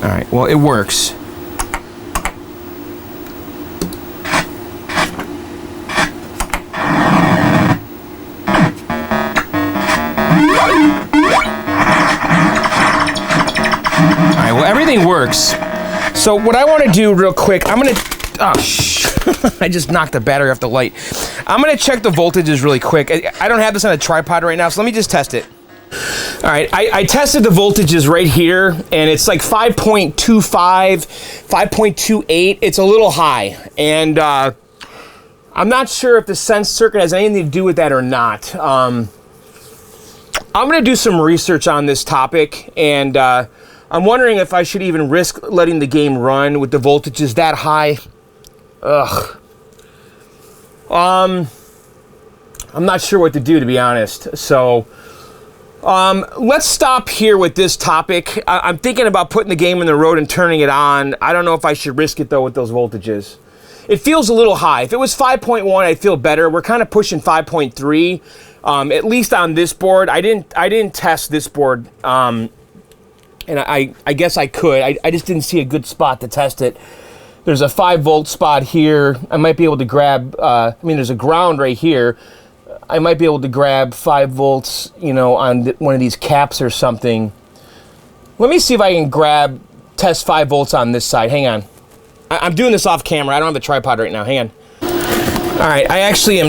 All right, well, it works. All right, well, everything works. So what I want to do real quick, I'm going to, I just knocked the battery off the light. I'm going to check the voltages really quick. I don't have this on a tripod right now, so let me just test it. All right, I tested the voltages right here, and it's like 5.25, 5.28. It's a little high, and I'm not sure if the sense circuit has anything to do with that or not. I'm going to do some research on this topic, and I'm wondering if I should even risk letting the game run with the voltages that high. Ugh. I'm not sure what to do, to be honest. So let's stop here with this topic. I'm thinking about putting the game in the road and turning it on. I don't know if I should risk it, though, with those voltages. It feels a little high. If it was 5.1, I'd feel better. We're kind of pushing 5.3, at least on this board. I didn't test this board, and I guess I could. I just didn't see a good spot to test it. There's a 5-volt spot here. I might be able to grab, there's a ground right here. I might be able to grab 5 volts, on one of these caps or something. Let me see if I can test 5 volts on this side. Hang on. I'm doing this off camera. I don't have the tripod right now. Hang on. All right, I actually am,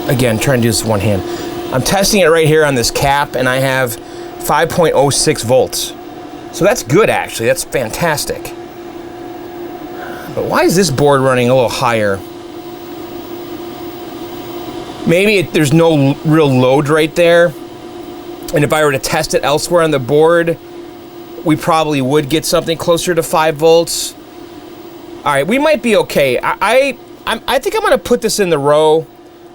again, trying to do this with one hand. I'm testing it right here on this cap, and I have 5.06 volts. So that's good, actually. That's fantastic. But why is this board running a little higher? Maybe there's no real load right there. And if I were to test it elsewhere on the board, we probably would get something closer to 5 volts. All right, we might be okay. I think I'm going to put this in the row,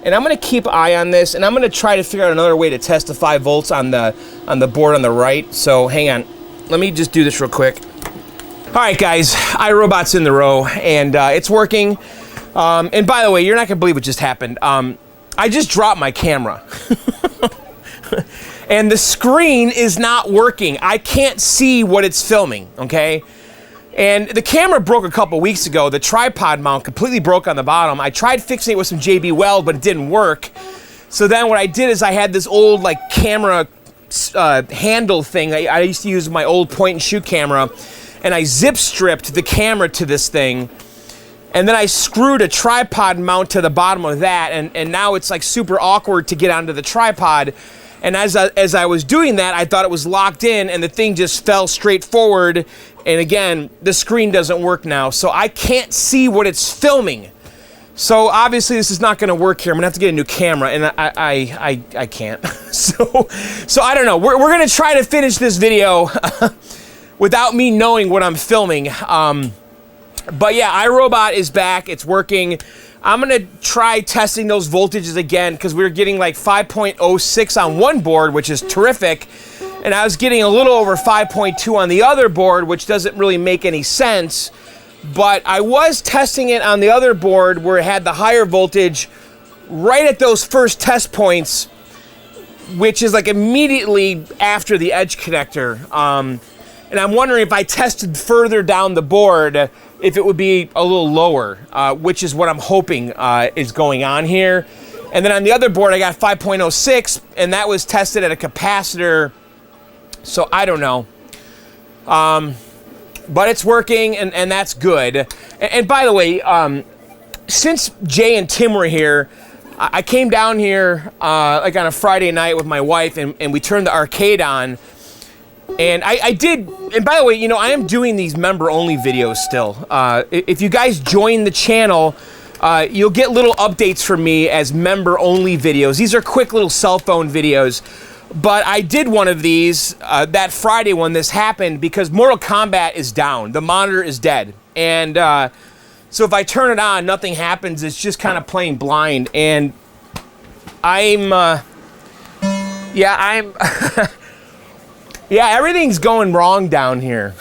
and I'm going to keep an eye on this, and I'm going to try to figure out another way to test the 5 volts on the board on the right. So hang on. Let me just do this real quick. All right, guys, iRobot's in the row, and it's working. And by the way, you're not going to believe what just happened. I just dropped my camera. And the screen is not working. I can't see what it's filming, okay? And the camera broke a couple weeks ago. The tripod mount completely broke on the bottom. I tried fixing it with some JB Weld, but it didn't work. So then what I did is I had this old camera handle thing. I used to use my old point and shoot camera, and I zip stripped the camera to this thing. And then I screwed a tripod mount to the bottom of that, and now it's super awkward to get onto the tripod. And as I was doing that, I thought it was locked in, and the thing just fell straight forward. And again, the screen doesn't work now, so I can't see what it's filming. So obviously this is not going to work here. I'm going to have to get a new camera, and I can't. So I don't know. We're going to try to finish this video without me knowing what I'm filming. But yeah, iRobot is back. It's working. I'm going to try testing those voltages again because we were getting 5.06 on one board, which is terrific. And I was getting a little over 5.2 on the other board, which doesn't really make any sense. But I was testing it on the other board where it had the higher voltage right at those first test points, which is like immediately after the edge connector. And I'm wondering if I tested further down the board, if it would be a little lower, which is what I'm hoping is going on here. And then on the other board, I got 5.06, and that was tested at a capacitor. So I don't know. But it's working, and that's good. And by the way, since Jay and Tim were here, I came down here like on a Friday night with my wife, and we turned the arcade on. And I did, and by the way, you know, I am doing these member-only videos still. If you guys join the channel, you'll get little updates from me as member-only videos. These are quick little cell phone videos. But I did one of these that Friday when this happened because Mortal Kombat is down. The monitor is dead. And so if I turn it on, nothing happens. It's just kind of playing blind. And yeah, everything's going wrong down here.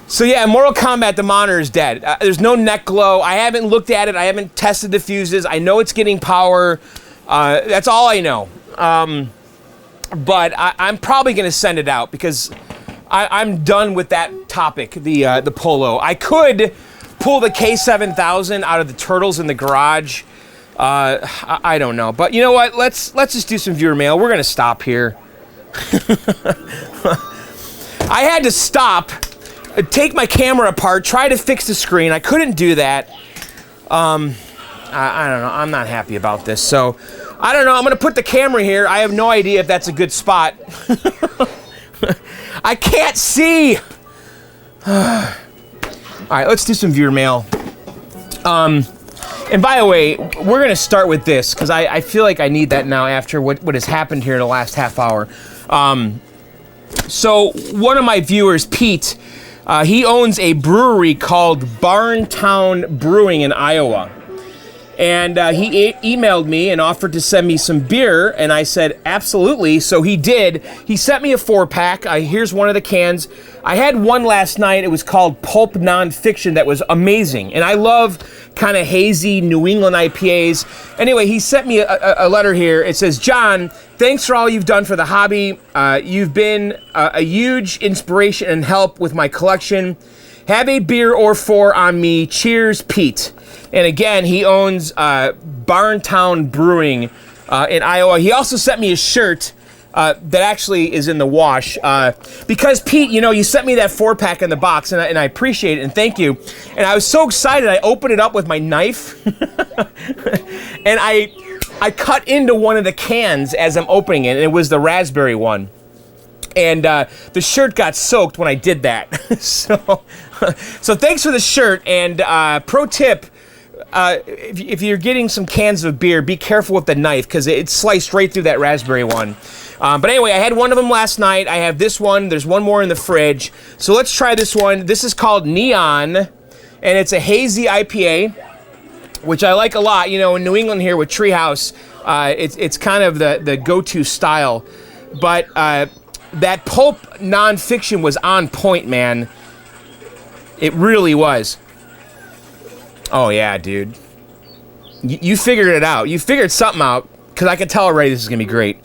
So yeah, Mortal Kombat, the monitor is dead. There's no neck glow. I haven't looked at it. I haven't tested the fuses. I know it's getting power. That's all I know. But I'm probably going to send it out because I'm done with that topic, the Polo. I could pull the K7000 out of the turtles in the garage. I don't know. But you know what? Let's just do some viewer mail. We're going to stop here. I had to stop, take my camera apart, try to fix the screen. I couldn't do that. I don't know. I'm not happy about this. So, I don't know. I'm going to put the camera here. I have no idea if that's a good spot. I can't see. All right, let's do some viewer mail. And by the way, we're going to start with this because I feel like I need that now after what has happened here in the last half hour. So one of my viewers, Pete, he owns a brewery called Barntown Brewing in Iowa. And he emailed me and offered to send me some beer, and I said, absolutely. So he did. He sent me a 4-pack. Here's one of the cans. I had one last night. It was called Pulp Nonfiction. That was amazing. And I love kind of hazy New England IPAs. Anyway, he sent me a letter here. It says, John, thanks for all you've done for the hobby. You've been a huge inspiration and help with my collection. Have a beer or 4 on me. Cheers, Pete. And again, he owns Barntown Brewing in Iowa. He also sent me a shirt that actually is in the wash. Because, Pete, you know, you sent me that 4-pack in the box, and I appreciate it, and thank you. And I was so excited, I opened it up with my knife, and I cut into one of the cans as I'm opening it, and it was the raspberry one. And the shirt got soaked when I did that. So thanks for the shirt, and pro tip, if you're getting some cans of beer, be careful with the knife because it sliced right through that raspberry one. But anyway, I had one of them last night. I have this one. There's one more in the fridge. So let's try this one. This is called Neon, and it's a hazy IPA, which I like a lot. You know, in New England here with Treehouse, it's kind of the go-to style. But that Pulp Nonfiction was on point, man. It really was. Oh, yeah, dude. You figured it out. You figured something out, because I can tell already this is going to be great.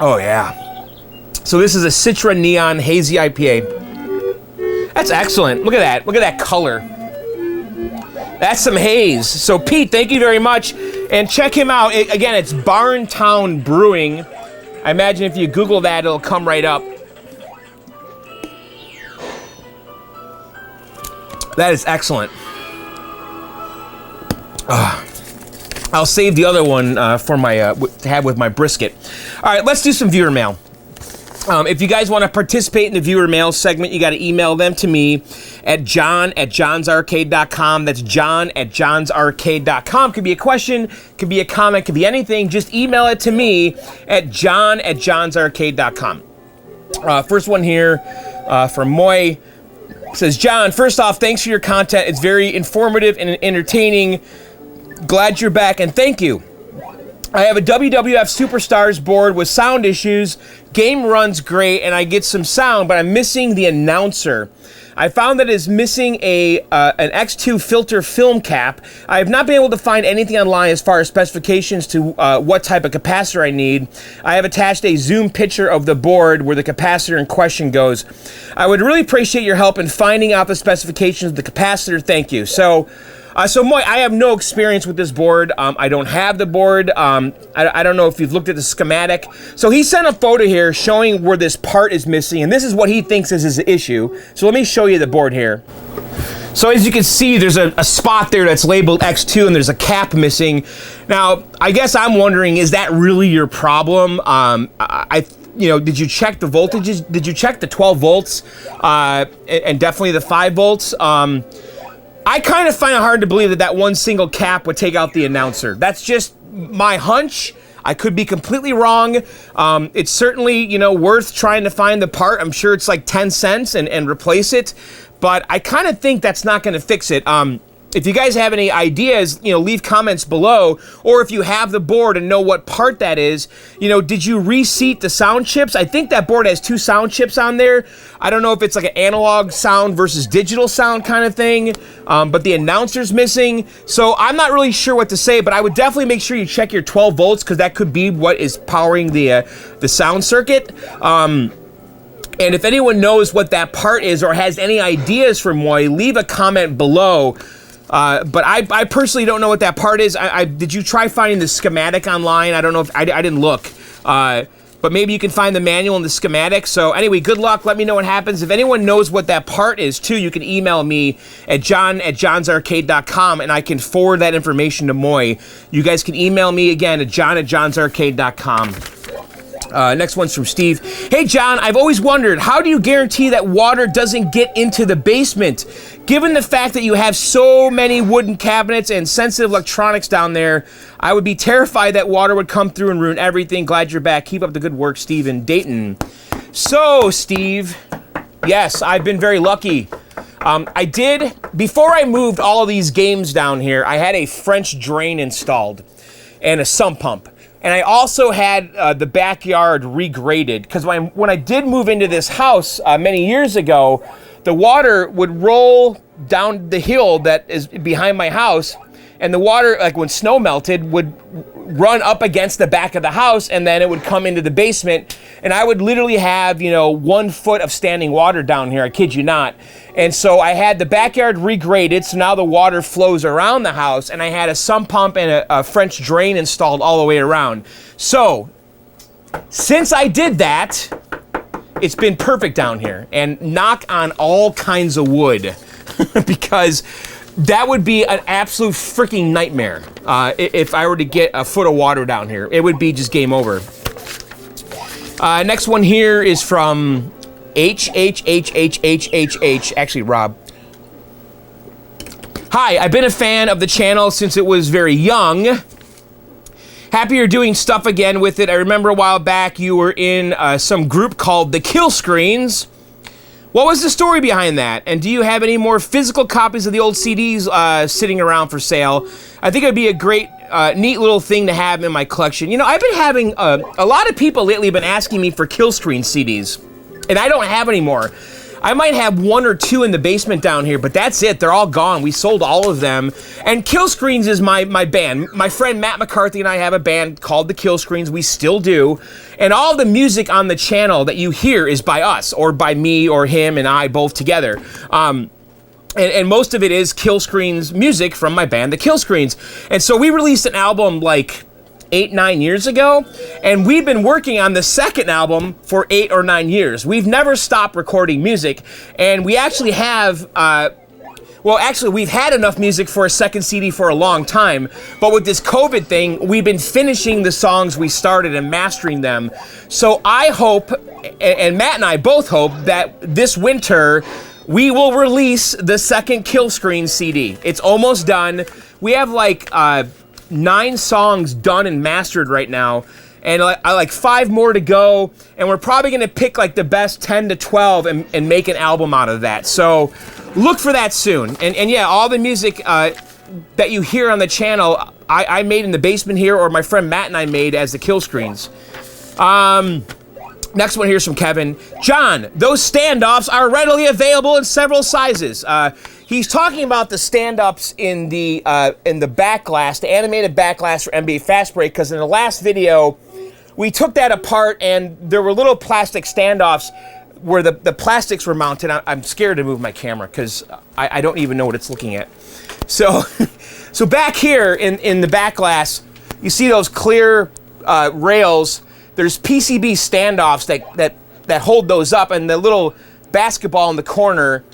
Oh, yeah. So this is a Citra Neon Hazy IPA. That's excellent. Look at that. Look at that color. That's some haze. So, Pete, thank you very much. And check him out. Again, it's Barntown Brewing. I imagine if you Google that, it'll come right up. That is excellent. I'll save the other one for my to have with my brisket. All right, let's do some viewer mail. If you guys want to participate in the viewer mail segment, you got to email them to me at john@johnsarcade.com. That's john@johnsarcade.com. Could be a question, could be a comment, could be anything. Just email it to me at john@johnsarcade.com. First one here from Moy. Says, John, first off, thanks for your content. It's very informative and entertaining. Glad you're back, and thank you. I have a WWF Superstars board with sound issues. Game runs great, and I get some sound, but I'm missing the announcer. I found that it is missing an X2 filter film cap. I have not been able to find anything online as far as specifications to what type of capacitor I need. I have attached a zoom picture of the board where the capacitor in question goes. I would really appreciate your help in finding out the specifications of the capacitor. Thank you. So Moy, I have no experience with this board. I don't have the board. I don't know if you've looked at the schematic. So he sent a photo here showing where this part is missing, and this is what he thinks is his issue. So let me show you the board here. So as you can see, there's a spot there that's labeled X2, and there's a cap missing. Now, I guess I'm wondering, is that really your problem? Did you check the voltages? Did you check the 12 volts and definitely the 5 volts? I kind of find it hard to believe that one single cap would take out the announcer. That's just my hunch. I could be completely wrong. It's certainly, worth trying to find the part. I'm sure it's like 10 cents and replace it. But I kind of think that's not going to fix it. If you guys have any ideas, leave comments below. Or if you have the board and know what part that is, did you reseat the sound chips? I think that board has 2 sound chips on there. I don't know if it's like an analog sound versus digital sound kind of thing, but the announcer's missing. So I'm not really sure what to say, but I would definitely make sure you check your 12 volts because that could be what is powering the sound circuit. And if anyone knows what that part is or has any ideas for Moy, leave a comment below. But I personally don't know what that part is. Did you try finding the schematic online? I don't know if I didn't look. But maybe you can find the manual and the schematic. So anyway, good luck. Let me know what happens. If anyone knows what that part is too, you can email me at john@johnsarcade.com and I can forward that information to Moy. You guys can email me again at john@johnsarcade.com. Next one's from Steve. Hey John, I've always wondered, how do you guarantee that water doesn't get into the basement? Given the fact that you have so many wooden cabinets and sensitive electronics down there, I would be terrified that water would come through and ruin everything. Glad you're back. Keep up the good work, Steve in Dayton. So, Steve, yes, I've been very lucky. Before I moved all of these games down here, I had a French drain installed and a sump pump. And I also had the backyard regraded because when I did move into this house many years ago, the water would roll down the hill that is behind my house, and the water, like when snow melted, would run up against the back of the house, and then it would come into the basement, and I would literally have, 1 foot of standing water down here, I kid you not. And so I had the backyard regraded, so now the water flows around the house, and I had a sump pump and a French drain installed all the way around. So, since I did that, it's been perfect down here, and knock on all kinds of wood, because that would be an absolute freaking nightmare if I were to get a foot of water down here. It would be just game over. Next one here is from actually Rob. Hi, I've been a fan of the channel since it was very young. Happy you're doing stuff again with it. I remember a while back you were in some group called the Kill Screens. What was the story behind that? And do you have any more physical copies of the old CDs sitting around for sale? I think it'd be a great, neat little thing to have in my collection. I've been having a lot of people lately have been asking me for Kill Screen CDs, and I don't have any more. I might have 1 or 2 in the basement down here, but that's it. They're all gone. We sold all of them. And Kill Screens is my band. My friend Matt McCarthy and I have a band called the Kill Screens. We still do. And all the music on the channel that you hear is by us, or by me, or him and I both together. And most of it is Kill Screens music from my band, the Kill Screens. And so we released an album like 8-9 years ago, and we've been working on the second album for 8 or 9 years. We've never stopped recording music, and we actually have we've had enough music for a second CD for a long time, but with this COVID thing, we've been finishing the songs we started and mastering them. So I hope, and Matt and I both hope, that this winter we will release the second Kill Screen CD. It's almost done. We have like 9 songs done and mastered right now, and I like 5 more to go, and we're probably gonna pick like the best 10 to 12 and make an album out of that. So look for that soon. And yeah, all the music that you hear on the channel, I made in the basement here, or my friend Matt and I made as the Kill Screens. Next one here's from Kevin. John, those standoffs are readily available in several sizes. He's talking about the stand-ups in the back glass, the animated back glass for NBA Fastbreak, because in the last video, we took that apart and there were little plastic standoffs where the plastics were mounted. I'm scared to move my camera because I don't even know what it's looking at. So, so back here in the back glass, you see those clear rails. There's PCB standoffs that hold those up, and the little basketball in the corner,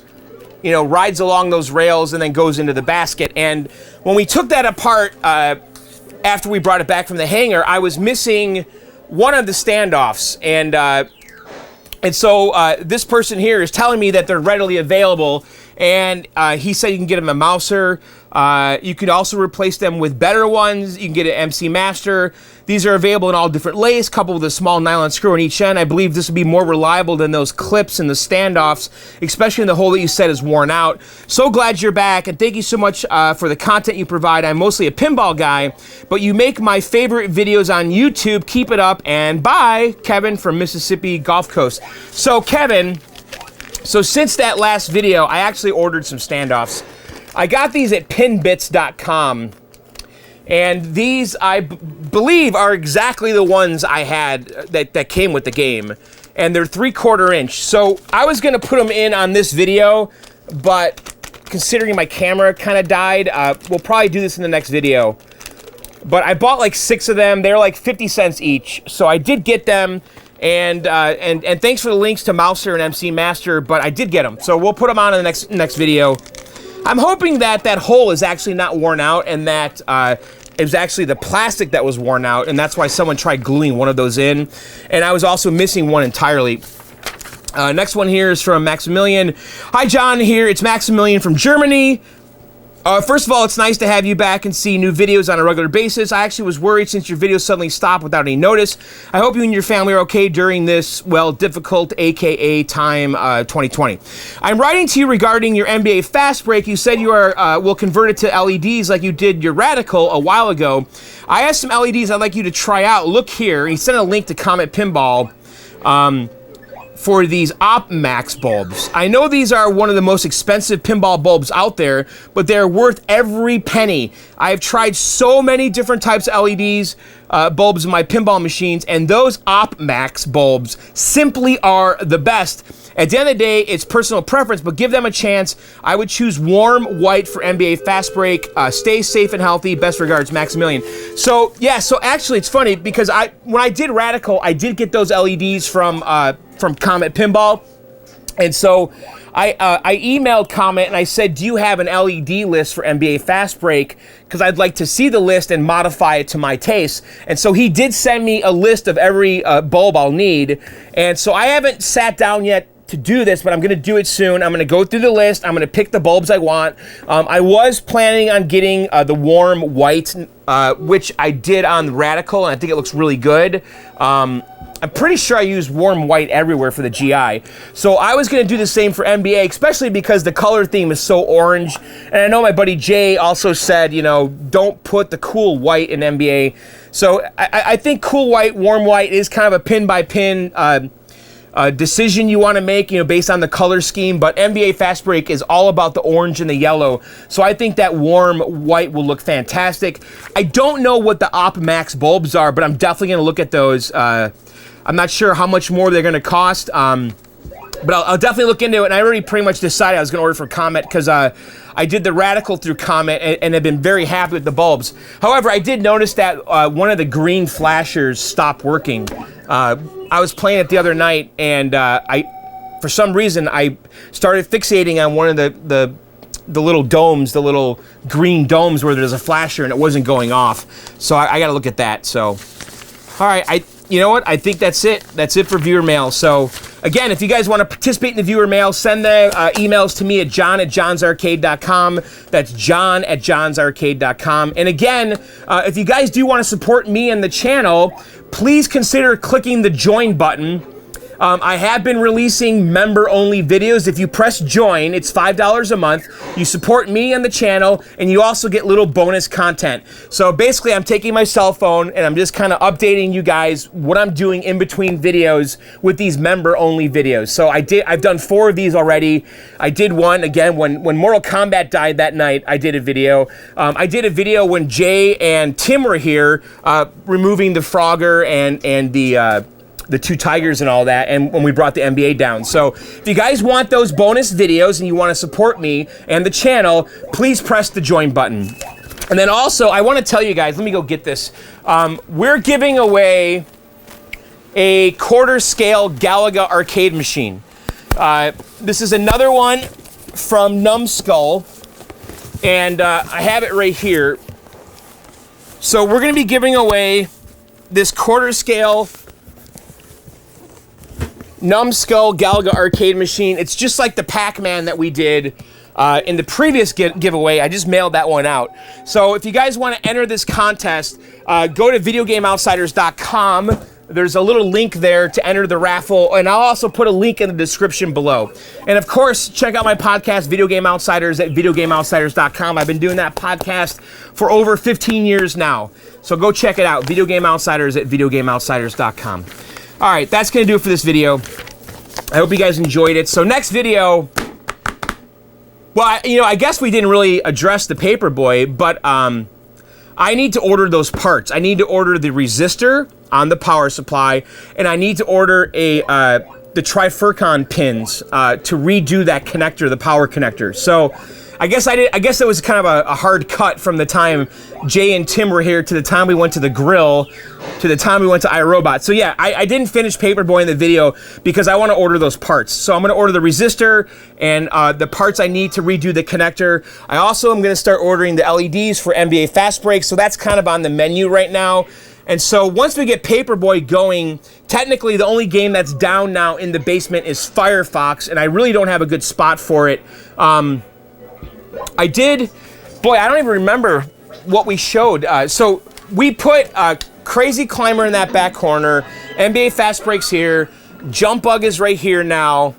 you know, rides along those rails and then goes into the basket. And when we took that apart, after we brought it back from the hangar, I was missing one of the standoffs, and so this person here is telling me that they're readily available, and he said you can get them a Mouser. You could also replace them with better ones. You can get an MC Master. These are available in all different lathes, coupled with a small nylon screw on each end. I believe this will be more reliable than those clips and the standoffs, especially in the hole that you said is worn out. So glad you're back, and thank you so much for the content you provide. I'm mostly a pinball guy, but you make my favorite videos on YouTube. Keep it up, and bye, Kevin from Mississippi Gulf Coast. So Kevin, so since that last video, I actually ordered some standoffs. I got these at pinbits.com, and these, I believe, are exactly the ones I had that came with the game, and they're 3/4 inch. So I was gonna put them in on this video, but considering my camera kind of died, we'll probably do this in the next video. But I bought like 6 of them. They're like 50 cents each, so I did get them. And thanks for the links to Mouser and MC Master, but I did get them, so we'll put them on in the next video. I'm hoping that that hole is actually not worn out, and that it was actually the plastic that was worn out, and that's why someone tried gluing one of those in. And I was also missing one entirely. Next one here is from Maximilian. Hi, John here. It's Maximilian from Germany. First of all, it's nice to have you back and see new videos on a regular basis. I actually was worried since your videos suddenly stopped without any notice. I hope you and your family are okay during this, well, difficult, aka time 2020. I'm writing to you regarding your NBA Fastbreak. You said you will convert it to LEDs like you did your Radical a while ago. I have some LEDs I'd like you to try out. Look here. He sent a link to Comet Pinball. For these OpMax bulbs. I know these are one of the most expensive pinball bulbs out there, but they're worth every penny. I've tried so many different types of LEDs, bulbs in my pinball machines, and those OpMax bulbs simply are the best. At the end of the day, it's personal preference, but give them a chance. I would choose warm white for NBA Fastbreak. Stay safe and healthy. Best regards, Maximilian. So, yeah, so actually it's funny because when I did Radical, I did get those LEDs from Comet Pinball. And so I emailed Comet and I said, do you have an LED list for NBA Fastbreak? Because I'd like to see the list and modify it to my taste. And so he did send me a list of every bulb I'll need. And so I haven't sat down yet to do this, but I'm going to do it soon. I'm going to go through the list. I'm going to pick the bulbs I want. I was planning on getting the warm white, which I did on the Radical, and I think it looks really good. I'm pretty sure I used warm white everywhere for the GI. So I was going to do the same for NBA, especially because the color theme is so orange. And I know my buddy Jay also said, you know, don't put the cool white in NBA. So I think cool white, warm white is kind of a pin-by-pin decision you want to make, you know, based on the color scheme. But NBA Fastbreak is all about the orange and the yellow. So I think that warm white will look fantastic. I don't know what the OpMax bulbs are, but I'm definitely going to look at those. I'm not sure how much more they're going to cost, but I'll definitely look into it. And I already pretty much decided I was going to order from Comet because I did the Radical through Comet and have been very happy with the bulbs. However, I did notice that one of the green flashers stopped working. I was playing it the other night, and for some reason, I started fixating on one of the little domes, the little green domes where there's a flasher, and it wasn't going off. So I got to look at that. So, all right, you know what? I think that's it. That's it for viewer mail. So, again, if you guys want to participate in the viewer mail, send the emails to me at john@johnsarcade.com. That's john@johnsarcade.com. And again, if you guys do want to support me and the channel, please consider clicking the join button. I have been releasing member-only videos. If you press join, it's $5 a month. You support me and the channel, and you also get little bonus content. So basically, I'm taking my cell phone, and I'm just kind of updating you guys what I'm doing in between videos with these member-only videos. So I've done 4 of these already. I did one, again, when Mortal Kombat died that night, I did a video. I did a video when Jay and Tim were here, removing the Frogger and the 2 tigers and all that, and when we brought the NBA down. So if you guys want those bonus videos and you want to support me and the channel, please press the join button. And then also, I want to tell you guys, let me go get this. We're giving away a quarter scale Galaga arcade machine. This is another one from Numbskull, and I have it right here. So we're going to be giving away this quarter scale Numbskull Galaga arcade machine. It's just like the Pac-Man that we did in the previous giveaway. I just mailed that one out. So if you guys want to enter this contest, go to videogameoutsiders.com. There's a little link there to enter the raffle, and I'll also put a link in the description below. And of course, check out my podcast, Video Game Outsiders, at videogameoutsiders.com. I've been doing that podcast for over 15 years now. So go check it out, Video Game Outsiders at videogameoutsiders.com. All right, that's going to do it for this video. I hope you guys enjoyed it. So next video, well, I guess we didn't really address the Paperboy, but I need to order those parts. I need to order the resistor on the power supply, and I need to order the Trifurcon pins to redo that connector, the power connector. So I guess it was kind of a hard cut from the time Jay and Tim were here to the time we went to the grill to the time we went to iRobot. So yeah, I didn't finish Paperboy in the video because I want to order those parts. So I'm going to order the resistor and the parts I need to redo the connector. I also am going to start ordering the LEDs for NBA Fastbreak. So that's kind of on the menu right now. And so once we get Paperboy going, technically the only game that's down now in the basement is Firefox, and I really don't have a good spot for it. I don't even remember what we showed. So we put Crazy Climber in that back corner, NBA Fastbreak's here, Jump Bug is right here now,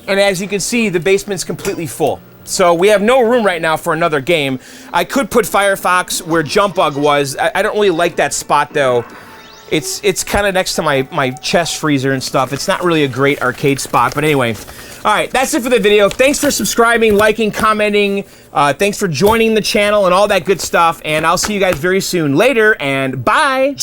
and as you can see, the basement's completely full. So we have no room right now for another game. I could put Firefox where Jump Bug was. I don't really like that spot though. It's kind of next to my chest freezer and stuff. It's not really a great arcade spot, but anyway. All right, that's it for the video. Thanks for subscribing, liking, commenting. Thanks for joining the channel and all that good stuff. And I'll see you guys very soon. Later, and bye.